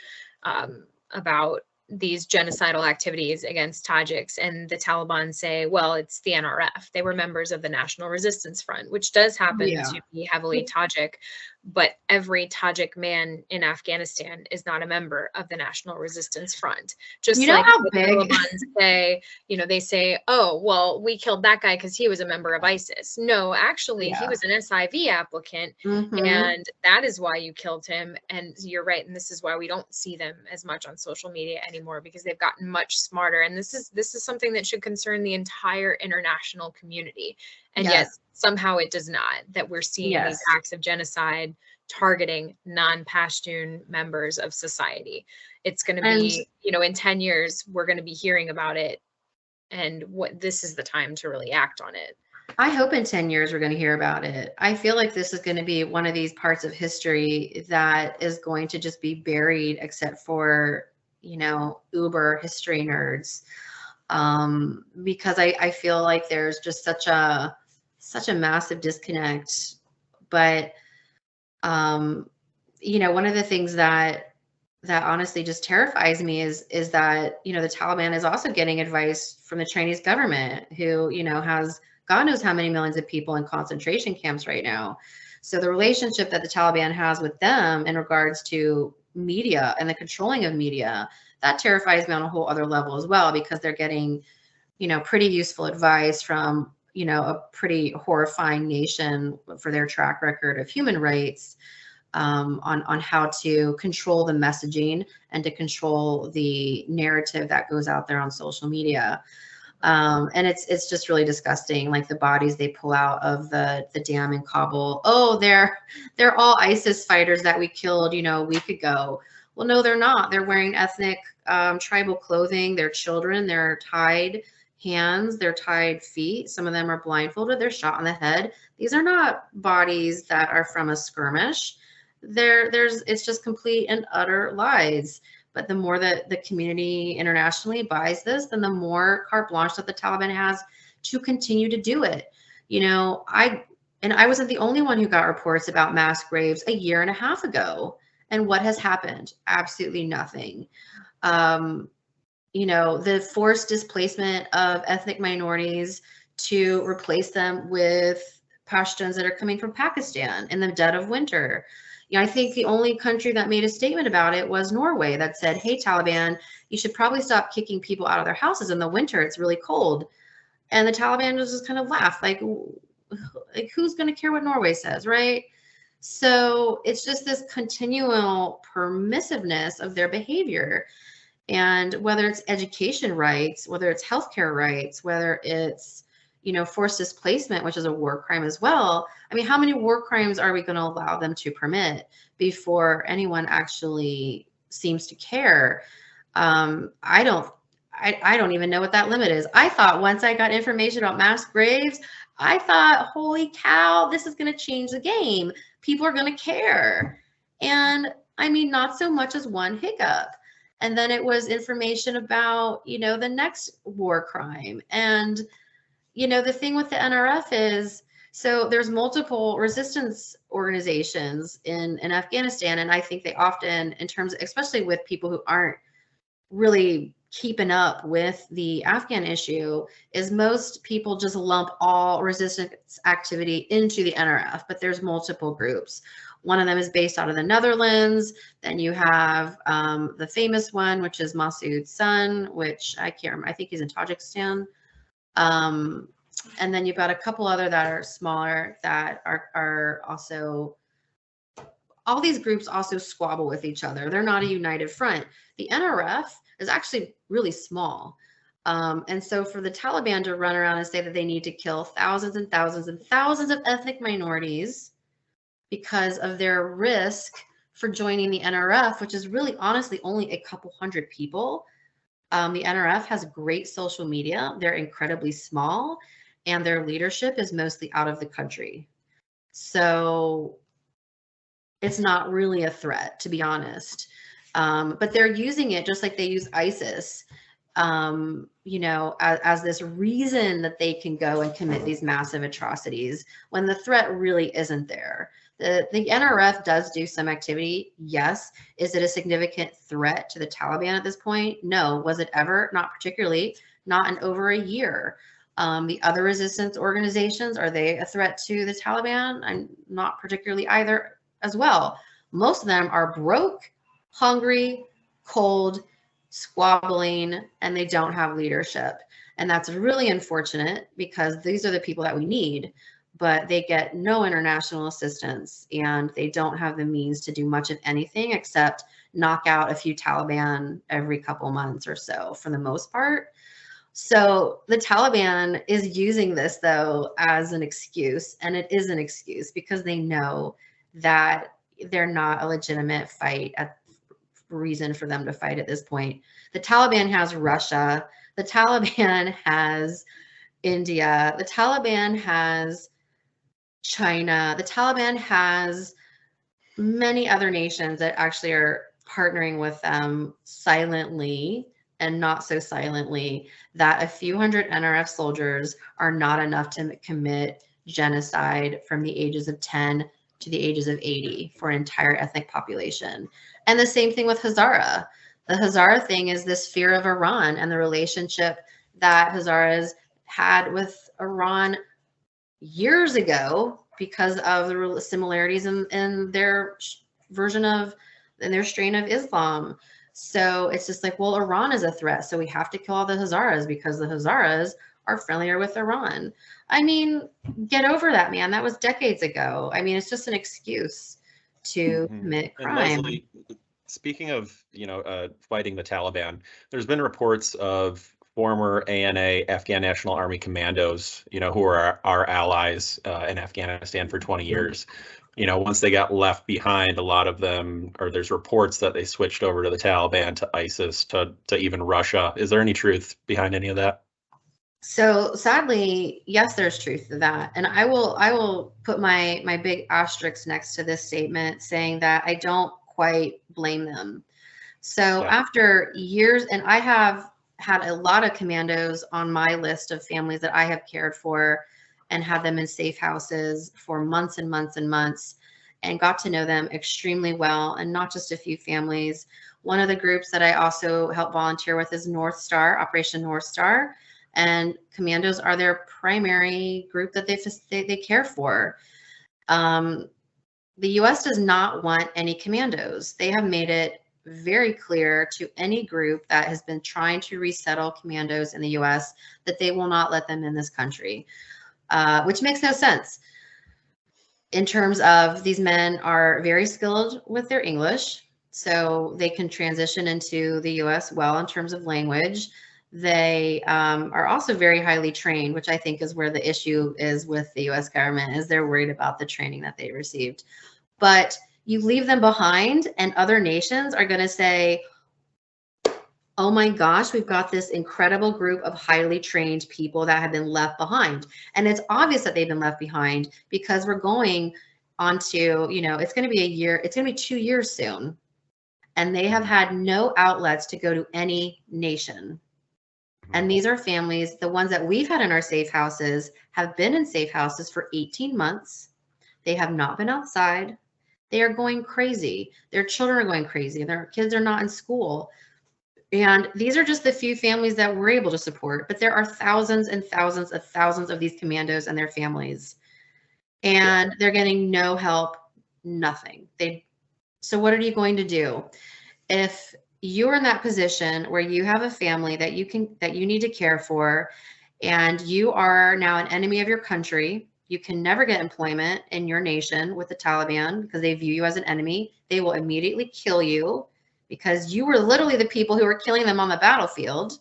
about these genocidal activities against Tajiks, and the Taliban say, well, it's the NRF. They were members of the National Resistance Front, which does happen to be heavily Tajik, but every Tajik man in Afghanistan is not a member of the National Resistance Front. Just like the Taliban say, they say, oh, well, we killed that guy because he was a member of ISIS. No, actually, he was an SIV applicant, and that is why you killed him. And you're right, and this is why we don't see them as much on social media anymore, because they've gotten much smarter. And this is something that should concern the entire international community. And yet somehow it does not, that we're seeing these acts of genocide targeting non-Pashtun members of society. It's going to be, in 10 years, we're going to be hearing about it. And this is the time to really act on it. I hope in 10 years we're going to hear about it. I feel like this is going to be one of these parts of history that is going to just be buried, except for, uber history nerds. Because I feel like there's just such a massive disconnect. But one of the things that honestly just terrifies me is that the Taliban is also getting advice from the Chinese government, who has God knows how many millions of people in concentration camps right now. So the relationship that the Taliban has with them in regards to media and the controlling of media, that terrifies me on a whole other level as well, because they're getting pretty useful advice from a pretty horrifying nation for their track record of human rights, on how to control the messaging and to control the narrative that goes out there on social media. And it's just really disgusting. Like the bodies they pull out of the dam in Kabul. Oh, they're all ISIS fighters that we killed, a week ago. Well, no, they're not. They're wearing ethnic, tribal clothing. They're children. They're tied hands. They're tied feet. Some of them are blindfolded. They're shot in the head. These are not bodies that are from a skirmish. It's just complete and utter lies. But the more that the community internationally buys this, then the more carte blanche that the Taliban has to continue to do it. I wasn't the only one who got reports about mass graves a year and a half ago. And what has happened? Absolutely nothing. You know, the forced displacement of ethnic minorities to replace them with Pashtuns that are coming from Pakistan in the dead of winter. You know, I think the only country that made a statement about it was Norway, that said, hey, Taliban, you should probably stop kicking people out of their houses in the winter. It's really cold. And the Taliban just kind of laughed, like who's going to care what Norway says, right? So it's just this continual permissiveness of their behavior. And whether it's education rights, whether it's healthcare rights, whether it's, you know, forced displacement, which is a war crime as well. I mean, how many war crimes are we going to allow them to permit before anyone actually seems to care? I don't even know what that limit is. I thought once I got information about mass graves, I thought, holy cow, this is going to change the game. People are going to care. And I mean, not so much as one hiccup. And then it was information about, you know, the next war crime. And, you know, the thing with the NRF is, so there's multiple resistance organizations in Afghanistan. And I think they often, in terms of, especially with people who aren't really keeping up with the Afghan issue, is most people just lump all resistance activity into the NRF, but there's multiple groups. One of them is based out of the Netherlands. Then you have the famous one, which is Masood's son, which I can't remember. I think he's in Tajikistan. And then you've got a couple other that are smaller that are also, all these groups also squabble with each other. They're not a united front. The NRF is actually really small. And so for the Taliban to run around and say that they need to kill thousands and thousands and thousands of ethnic minorities because of their risk for joining the NRF, which is really honestly only a couple hundred people. The NRF has great social media. They're incredibly small, and their leadership is mostly out of the country. So it's not really a threat, to be honest. But they're using it just like they use ISIS, you know, as this reason that they can go and commit these massive atrocities when the threat really isn't there. The NRF does do some activity, yes. Is it a significant threat to the Taliban at this point? No. Was it ever? Not particularly. Not in over a year. The other resistance organizations, are they a threat to the Taliban? I'm not particularly either as well. Most of them are broke, hungry, cold, squabbling, and they don't have leadership. And that's really unfortunate because these are the people that we need, but they get no international assistance and they don't have the means to do much of anything except knock out a few Taliban every couple months or so for the most part. So the Taliban is using this though as an excuse, and it is an excuse because they know that they're not a legitimate reason for them to fight at this point. The Taliban has Russia, the Taliban has India, the Taliban has China, the Taliban has many other nations that actually are partnering with them silently and not so silently, that a few hundred NRF soldiers are not enough to commit genocide from the ages of 10 to the ages of 80 for an entire ethnic population. And the same thing with Hazara. The Hazara thing is this fear of Iran and the relationship that Hazaras had with Iran years ago because of the similarities in their version of, in their strain of Islam. So it's just like, well, Iran is a threat, so we have to kill all the Hazaras because the Hazaras are friendlier with Iran. I mean, get over that, man. That was decades ago. I mean, it's just an excuse to commit crime. And Leslie, speaking of, you know, fighting the Taliban, there's been reports of former ANA, Afghan National Army commandos, you know, who are our allies in Afghanistan for 20 years. You know, once they got left behind, a lot of them, or there's reports that they switched over to the Taliban, to ISIS, to even Russia. Is there any truth behind any of that? So sadly, yes, there's truth to that. And I will put my big asterisk next to this statement saying that I don't quite blame them. So after years, and I have had a lot of commandos on my list of families that I have cared for and had them in safe houses for months and months and months. and got to know them extremely well, and not just a few families. One of the groups that I also help volunteer with is North Star, Operation North Star, and Commandos are their primary group that they care for. The U.S. does not want any commandos. They have made it very clear to any group that has been trying to resettle commandos in the U.S. that they will not let them in this country, which makes no sense. In terms of, these men are very skilled with their English, so they can transition into the U.S. well in terms of language. They are also very highly trained, which I think is where the issue is with the U.S. government, is they're worried about the training that they received. But you leave them behind and other nations are going to say, oh my gosh, we've got this incredible group of highly trained people that have been left behind. And it's obvious that they've been left behind because we're going on to, it's going to be a year, it's going to be 2 years soon. And they have had no outlets to go to any nation. And these are families, the ones that we've had in our safe houses have been in safe houses for 18 months. They have not been outside. They are going crazy. Their children are going crazy. Their kids are not in school. And these are just the few families that we're able to support. But there are thousands and thousands of these commandos and their families. And they're getting no help, nothing. So what are you going to do? If you're in that position where you have a family that you need to care for, and you are now an enemy of your country, you can never get employment in your nation with the Taliban because they view you as an enemy. They will immediately kill you because you were literally the people who were killing them on the battlefield.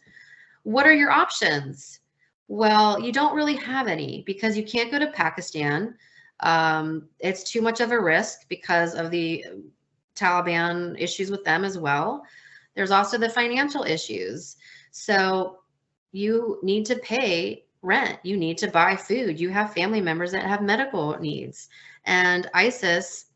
What are your options? Well, you don't really have any because you can't go to Pakistan. It's too much of a risk because of the Taliban issues with them as well. There's also the financial issues. So you need to pay rent. You need to buy food. You have family members that have medical needs. And ISIS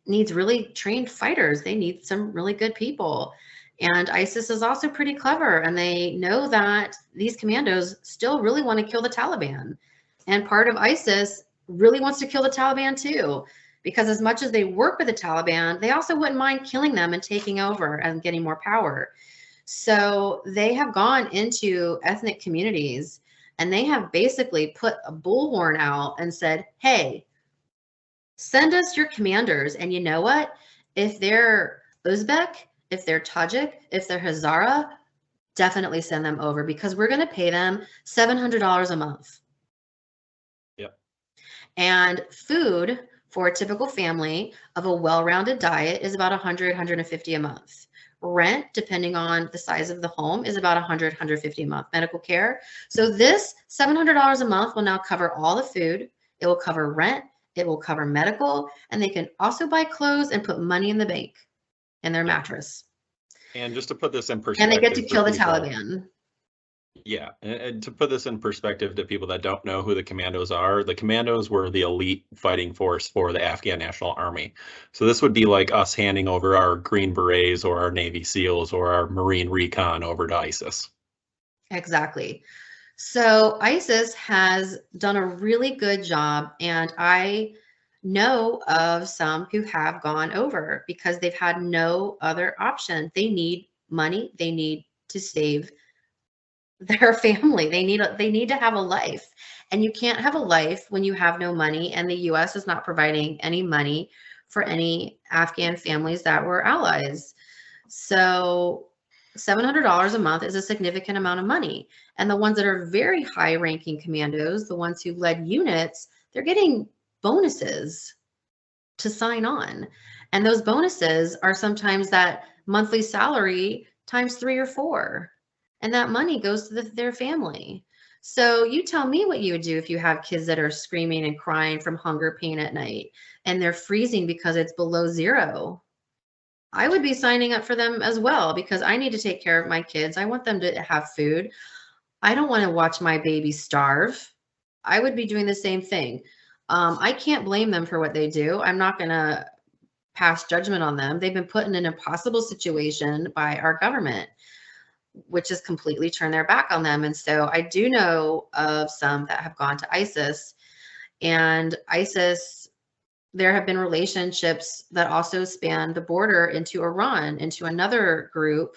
needs really trained fighters. They need some really good people. And ISIS is also pretty clever. And they know that these commandos still really want to kill the Taliban. And part of ISIS really wants to kill the Taliban too. Because as much as they work with the Taliban, they also wouldn't mind killing them and taking over and getting more power. So they have gone into ethnic communities and they have basically put a bullhorn out and said, hey, send us your commanders. And you know what? If they're Uzbek, if they're Tajik, if they're Hazara, definitely send them over because we're going to pay them $700 a month. Yep. And food for a typical family of a well-rounded diet is about $100, $150 a month. Rent, depending on the size of the home, is about $100, $150 a month. Medical care. So this $700 a month will now cover all the food. It will cover rent. It will cover medical. And they can also buy clothes and put money in the bank in their mattress. And just to put this in perspective. And they get to kill the Taliban. Yeah, and to put this in perspective to people that don't know who the Commandos are, the Commandos were the elite fighting force for the Afghan National Army. So this would be like us handing over our Green Berets or our Navy SEALs or our Marine Recon over to ISIS. Exactly. So ISIS has done a really good job, and I know of some who have gone over because they've had no other option. They need money. They need to save their family. They need to have a life, and you can't have a life when you have no money, and the US is not providing any money for any Afghan families that were allies. So $700 a month is a significant amount of money. And the ones that are very high ranking commandos, the ones who led units, they're getting bonuses to sign on. And those bonuses are sometimes that monthly salary times 3 or 4. And that money goes to their family. So you tell me what you would do if you have kids that are screaming and crying from hunger pain at night and they're freezing because it's below 0. I would be signing up for them as well because I need to take care of my kids. I want them to have food. I don't want to watch my baby starve. I would be doing the same thing. I can't blame them for what they do. I'm not going to pass judgment on them. They've been put in an impossible situation by our government, which has completely turned their back on them. And so I do know of some that have gone to ISIS, and ISIS there have been relationships that also span the border into Iran, into another group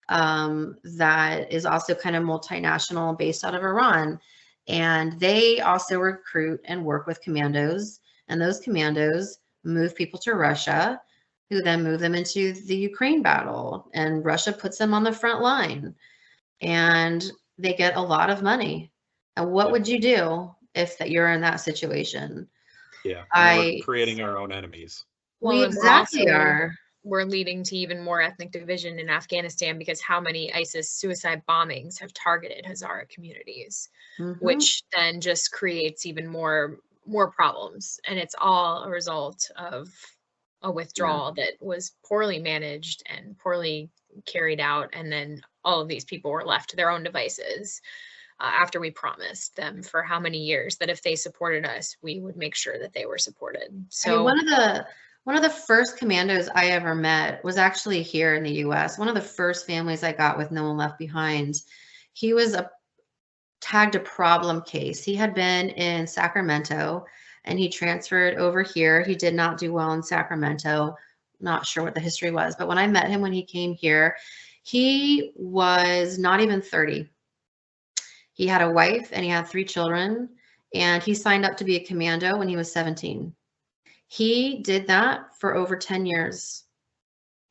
that is also kind of multinational based out of Iran. And they also recruit and work with commandos. And those commandos move people to Russia, who then move them into the Ukraine battle. And Russia puts them on the front line. And they get a lot of money. And what would you do if you're in that situation? Yeah, we're creating our own enemies. We exactly are. We're leading to even more ethnic division in Afghanistan, because how many ISIS suicide bombings have targeted Hazara communities, which then just creates even more problems. And it's all a result of a withdrawal that was poorly managed and poorly carried out. And then all of these people were left to their own devices after we promised them for how many years that if they supported us, we would make sure that they were supported. So one of the first commandos I ever met was actually here in the US. One of the first families I got with No One Left Behind. He was tagged a problem case. He had been in Sacramento and he transferred over here. He did not do well in Sacramento. Not sure what the history was, but when I met him when he came here, he was not even 30. He had a wife and he had 3 children, and he signed up to be a commando when he was 17. He did that for over 10 years.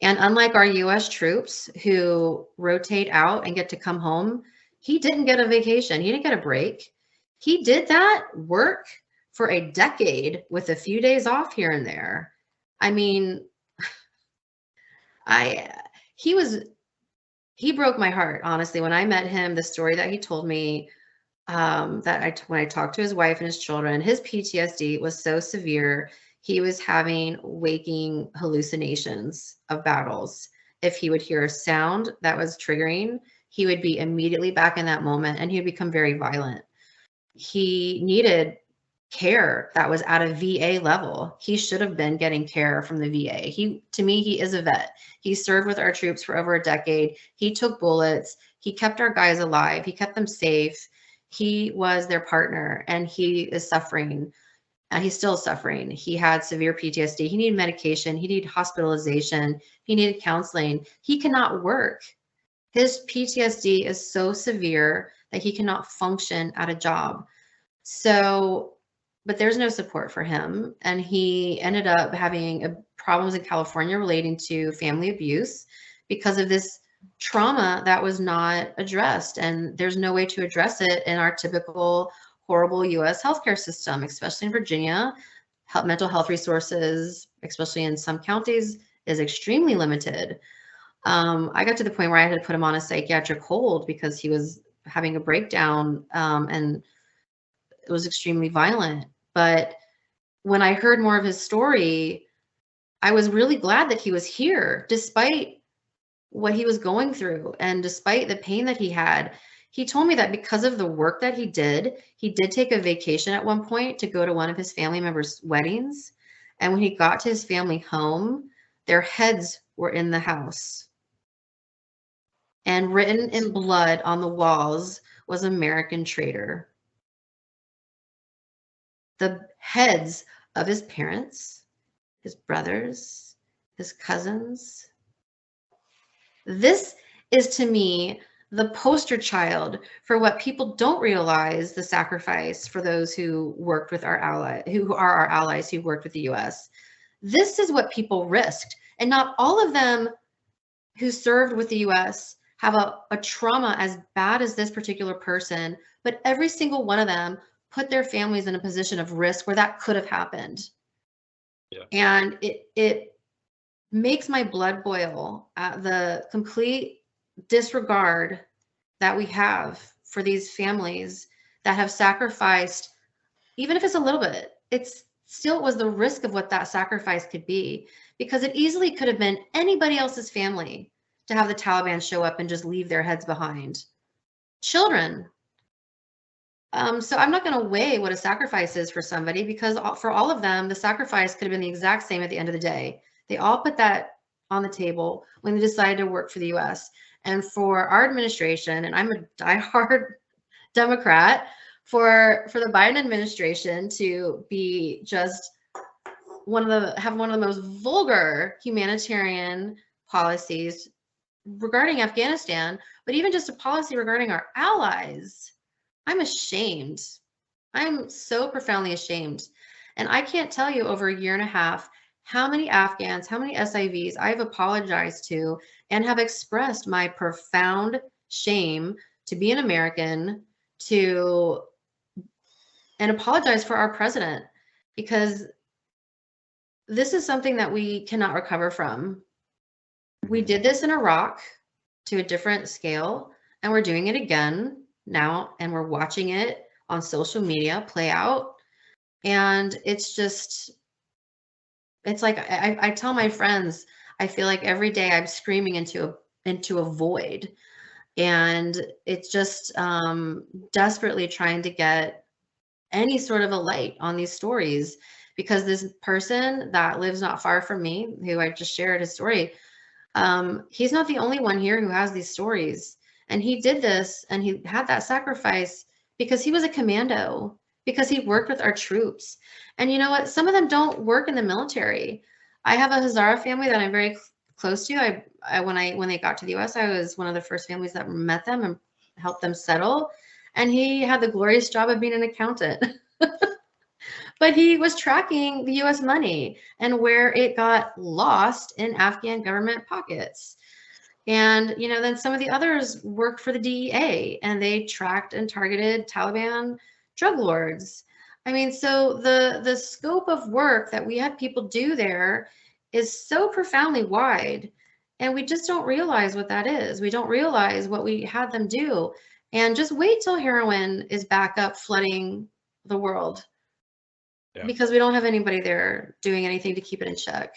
And unlike our US troops who rotate out and get to come home, he didn't get a vacation. He didn't get a break. He did that work for a decade with a few days off here and there. I mean, he broke my heart, honestly. When I met him, the story that he told me, when I talked to his wife and his children, his PTSD was so severe. He was having waking hallucinations of battles. If he would hear a sound that was triggering, he would be immediately back in that moment and he would become very violent. He needed care that was at a VA level. He should have been getting care from the VA. To me, he is a vet. He served with our troops for over a decade. He took bullets. He kept our guys alive. He kept them safe. He was their partner, and he is suffering. He's still suffering. He had severe PTSD. He needed medication. He needed hospitalization. He needed counseling. He cannot work. His PTSD is so severe that he cannot function at a job. But there's no support for him. And he ended up having problems in California relating to family abuse because of this trauma that was not addressed. And there's no way to address it in our typical horrible US healthcare system, especially in Virginia. Mental health resources, especially in some counties, is extremely limited. I got to the point where I had to put him on a psychiatric hold because he was having a breakdown and it was extremely violent. But when I heard more of his story, I was really glad that he was here, despite what he was going through and despite the pain that he had. He told me that because of the work that he did take a vacation at one point to go to one of his family members' weddings. And when he got to his family home, their heads were in the house. And written in blood on the walls was American traitor. The heads of his parents, his brothers, his cousins. This is, to me, the poster child for what people don't realize the sacrifice for those who worked with our allies, who are our allies who worked with the US. This is what people risked. And not all of them who served with the US have a trauma as bad as this particular person, but every single one of them put their families in a position of risk where that could have happened. Yeah. And it makes my blood boil at the complete disregard that we have for these families that have sacrificed, even if it's a little bit, it's still was the risk of what that sacrifice could be, because it easily could have been anybody else's family to have the Taliban show up and just leave their heads behind. Children. So I'm not going to weigh what a sacrifice is for somebody, because for all of them, the sacrifice could have been the exact same at the end of the day. They all put that on the table when they decided to work for the US. And for our administration, and I'm a diehard Democrat, for the Biden administration to be just have one of the most vulgar humanitarian policies regarding Afghanistan, but even just a policy regarding our allies. I'm ashamed. I'm so profoundly ashamed. And I can't tell you over a year and a half how many Afghans, how many SIVs I've apologized to and have expressed my profound shame to be an American, and apologize for our president, because this is something that we cannot recover from. We did this in Iraq to a different scale, and we're doing it again now, and we're watching it on social media play out. And it's just, it's like I tell my friends, I feel like every day I'm screaming into a void, and it's just desperately trying to get any sort of a light on these stories, because this person that lives not far from me, who I just shared his story, he's not the only one here who has these stories. And he did this, and he had that sacrifice because he was a commando, because he worked with our troops. And you know what? Some of them don't work in the military. I have a Hazara family that I'm very close to. When they got to the U.S., I was one of the first families that met them and helped them settle. And he had the glorious job of being an accountant. But he was tracking the U.S. money and where it got lost in Afghan government pockets. And, you know, then some of the others worked for the DEA, and they tracked and targeted Taliban drug lords. I mean, so the scope of work that we had people do there is so profoundly wide, and we just don't realize what that is. We don't realize what we had them do. And just wait till heroin is back up flooding the world. Yeah. Because we don't have anybody there doing anything to keep it in check.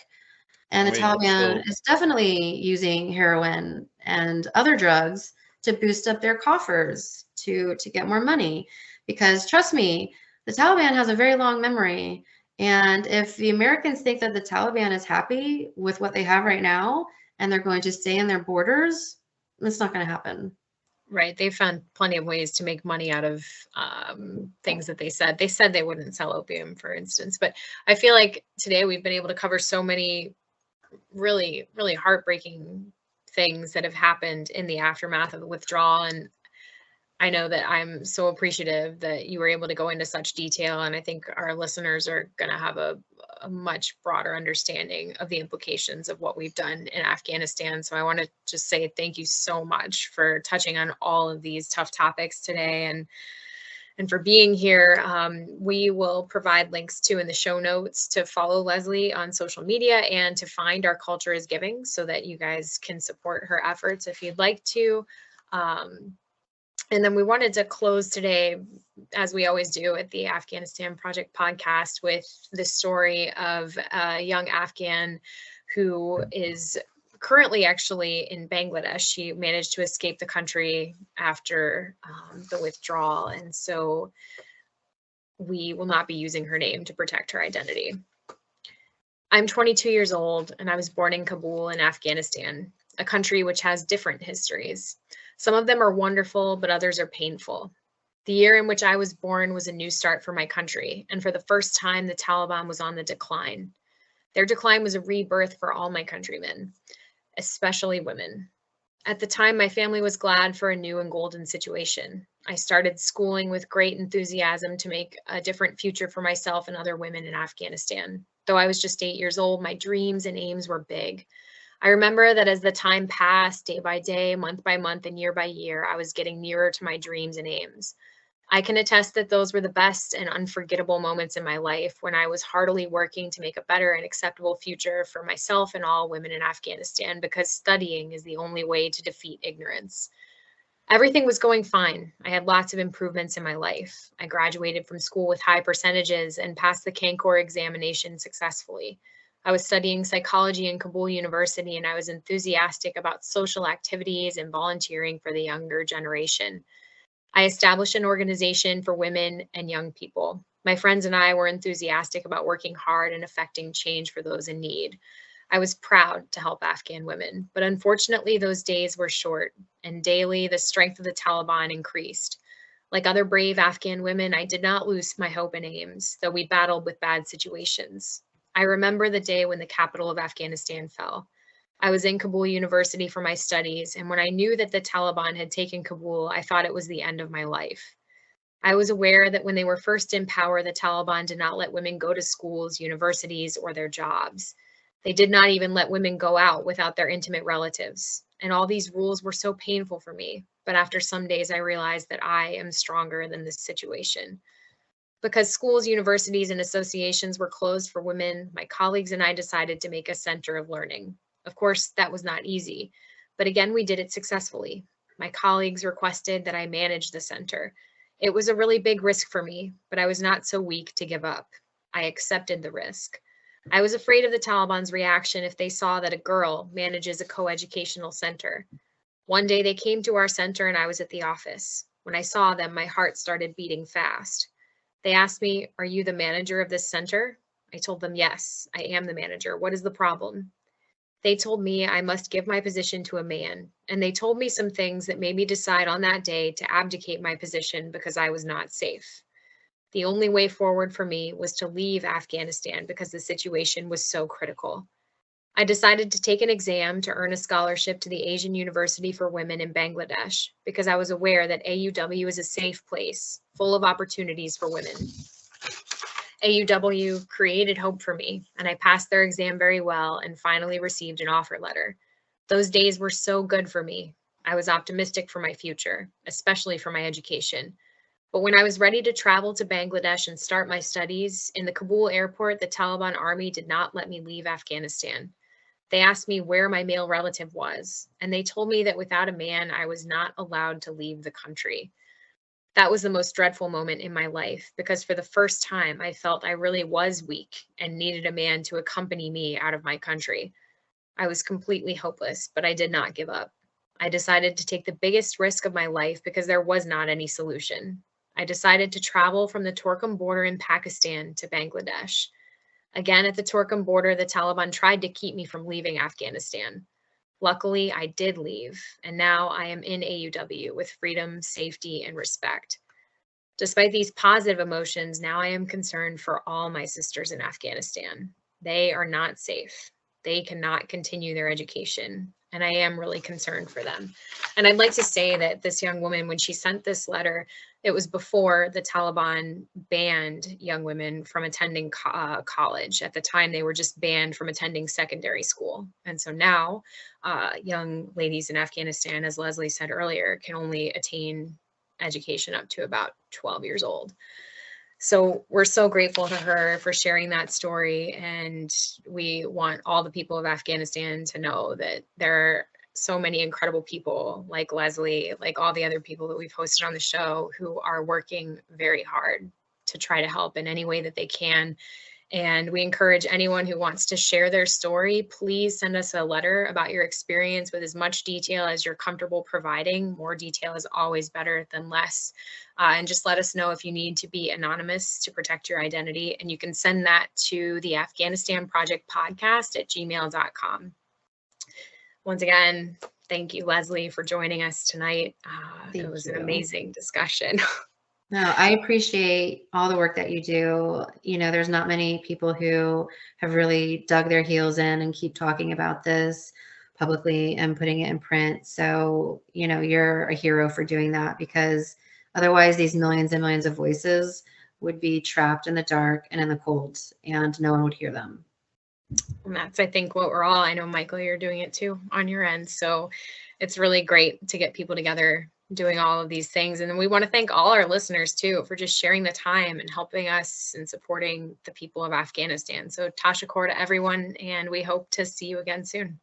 And the Taliban is definitely using heroin and other drugs to boost up their coffers to get more money. Because trust me, the Taliban has a very long memory. And if the Americans think that the Taliban is happy with what they have right now and they're going to stay in their borders, it's not going to happen. Right. They found plenty of ways to make money out of things that they said. They said they wouldn't sell opium, for instance. But I feel like today we've been able to cover so many really, really heartbreaking things that have happened in the aftermath of the withdrawal. And I know that I'm so appreciative that you were able to go into such detail. And I think our listeners are going to have a much broader understanding of the implications of what we've done in Afghanistan. So I want to just say thank you so much for touching on all of these tough topics today, and for being here. We will provide links in the show notes to follow Leslie on social media and to find Our Culture is Giving, so that you guys can support her efforts if you'd like to. And then we wanted to close today, as we always do at the Afghanistan Project podcast, with the story of a young Afghan who is currently actually in Bangladesh. She managed to escape the country after the withdrawal. And so we will not be using her name to protect her identity. I'm 22 years old, and I was born in Kabul in Afghanistan, a country which has different histories. Some of them are wonderful, but others are painful. The year in which I was born was a new start for my country, and for the first time, the Taliban was on the decline. Their decline was a rebirth for all my countrymen, especially women. At the time, my family was glad for a new and golden situation. I started schooling with great enthusiasm to make a different future for myself and other women in Afghanistan. Though I was just 8 years old, my dreams and aims were big. I remember that as the time passed, day by day, month by month, and year by year, I was getting nearer to my dreams and aims. I can attest that those were the best and unforgettable moments in my life, when I was heartily working to make a better and acceptable future for myself and all women in Afghanistan, because studying is the only way to defeat ignorance. Everything was going fine. I had lots of improvements in my life. I graduated from school with high percentages and passed the Kankor examination successfully. I was studying psychology in Kabul University, and I was enthusiastic about social activities and volunteering for the younger generation. I established an organization for women and young people. My friends and I were enthusiastic about working hard and affecting change for those in need. I was proud to help Afghan women, but unfortunately those days were short, and daily the strength of the Taliban increased. Like other brave Afghan women, I did not lose my hope and aims, though we battled with bad situations. I remember the day when the capital of Afghanistan fell. I was in Kabul University for my studies, and when I knew that the Taliban had taken Kabul, I thought it was the end of my life. I was aware that when they were first in power, the Taliban did not let women go to schools, universities, or their jobs. They did not even let women go out without their intimate relatives. And all these rules were so painful for me. But after some days, I realized that I am stronger than this situation. Because schools, universities, and associations were closed for women, my colleagues and I decided to make a center of learning. Of course, that was not easy, but again, we did it successfully. My colleagues requested that I manage the center. It was a really big risk for me, but I was not so weak to give up. I accepted the risk. I was afraid of the Taliban's reaction if they saw that a girl manages a coeducational center. One day they came to our center and I was at the office. When I saw them, my heart started beating fast. They asked me, "Are you the manager of this center?" I told them, "Yes, I am the manager. What is the problem?" They told me I must give my position to a man, and they told me some things that made me decide on that day to abdicate my position because I was not safe. The only way forward for me was to leave Afghanistan because the situation was so critical. I decided to take an exam to earn a scholarship to the Asian University for Women in Bangladesh because I was aware that AUW is a safe place, full of opportunities for women. AUW created hope for me, and I passed their exam very well and finally received an offer letter. Those days were so good for me. I was optimistic for my future, especially for my education. But when I was ready to travel to Bangladesh and start my studies, in the Kabul airport, the Taliban army did not let me leave Afghanistan. They asked me where my male relative was, and they told me that without a man, I was not allowed to leave the country. That was the most dreadful moment in my life because for the first time, I felt I really was weak and needed a man to accompany me out of my country. I was completely hopeless, but I did not give up. I decided to take the biggest risk of my life because there was not any solution. I decided to travel from the Torkham border in Pakistan to Bangladesh. Again, at the Torkham border, the Taliban tried to keep me from leaving Afghanistan. Luckily, I did leave, and now I am in AUW with freedom, safety, and respect. Despite these positive emotions, now I am concerned for all my sisters in Afghanistan. They are not safe. They cannot continue their education, and I am really concerned for them. And I'd like to say that this young woman, when she sent this letter, it was before the Taliban banned young women from attending college. At the time, they were just banned from attending secondary school. And so now young ladies in Afghanistan, as Leslie said earlier, can only attain education up to about 12 years old. So we're so grateful to her for sharing that story. And we want all the people of Afghanistan to know that there are so many incredible people like Leslie, like all the other people that we've hosted on the show who are working very hard to try to help in any way that they can. And we encourage anyone who wants to share their story, please send us a letter about your experience with as much detail as you're comfortable providing. More detail is always better than less. And just let us know if you need to be anonymous to protect your identity. And you can send that to the Afghanistan Project Podcast at gmail.com. Once again, thank you, Leslie, for joining us tonight. It was an amazing discussion. No, I appreciate all the work that you do. You know, there's not many people who have really dug their heels in and keep talking about this publicly and putting it in print. So, you know, you're a hero for doing that because otherwise these millions and millions of voices would be trapped in the dark and in the cold and no one would hear them. And that's, I think, what we're all, I know, Michael, you're doing it too on your end. So it's really great to get people together doing all of these things. And then we want to thank all our listeners too for just sharing the time and helping us and supporting the people of Afghanistan. So Tasha Kaur to everyone, and we hope to see you again soon.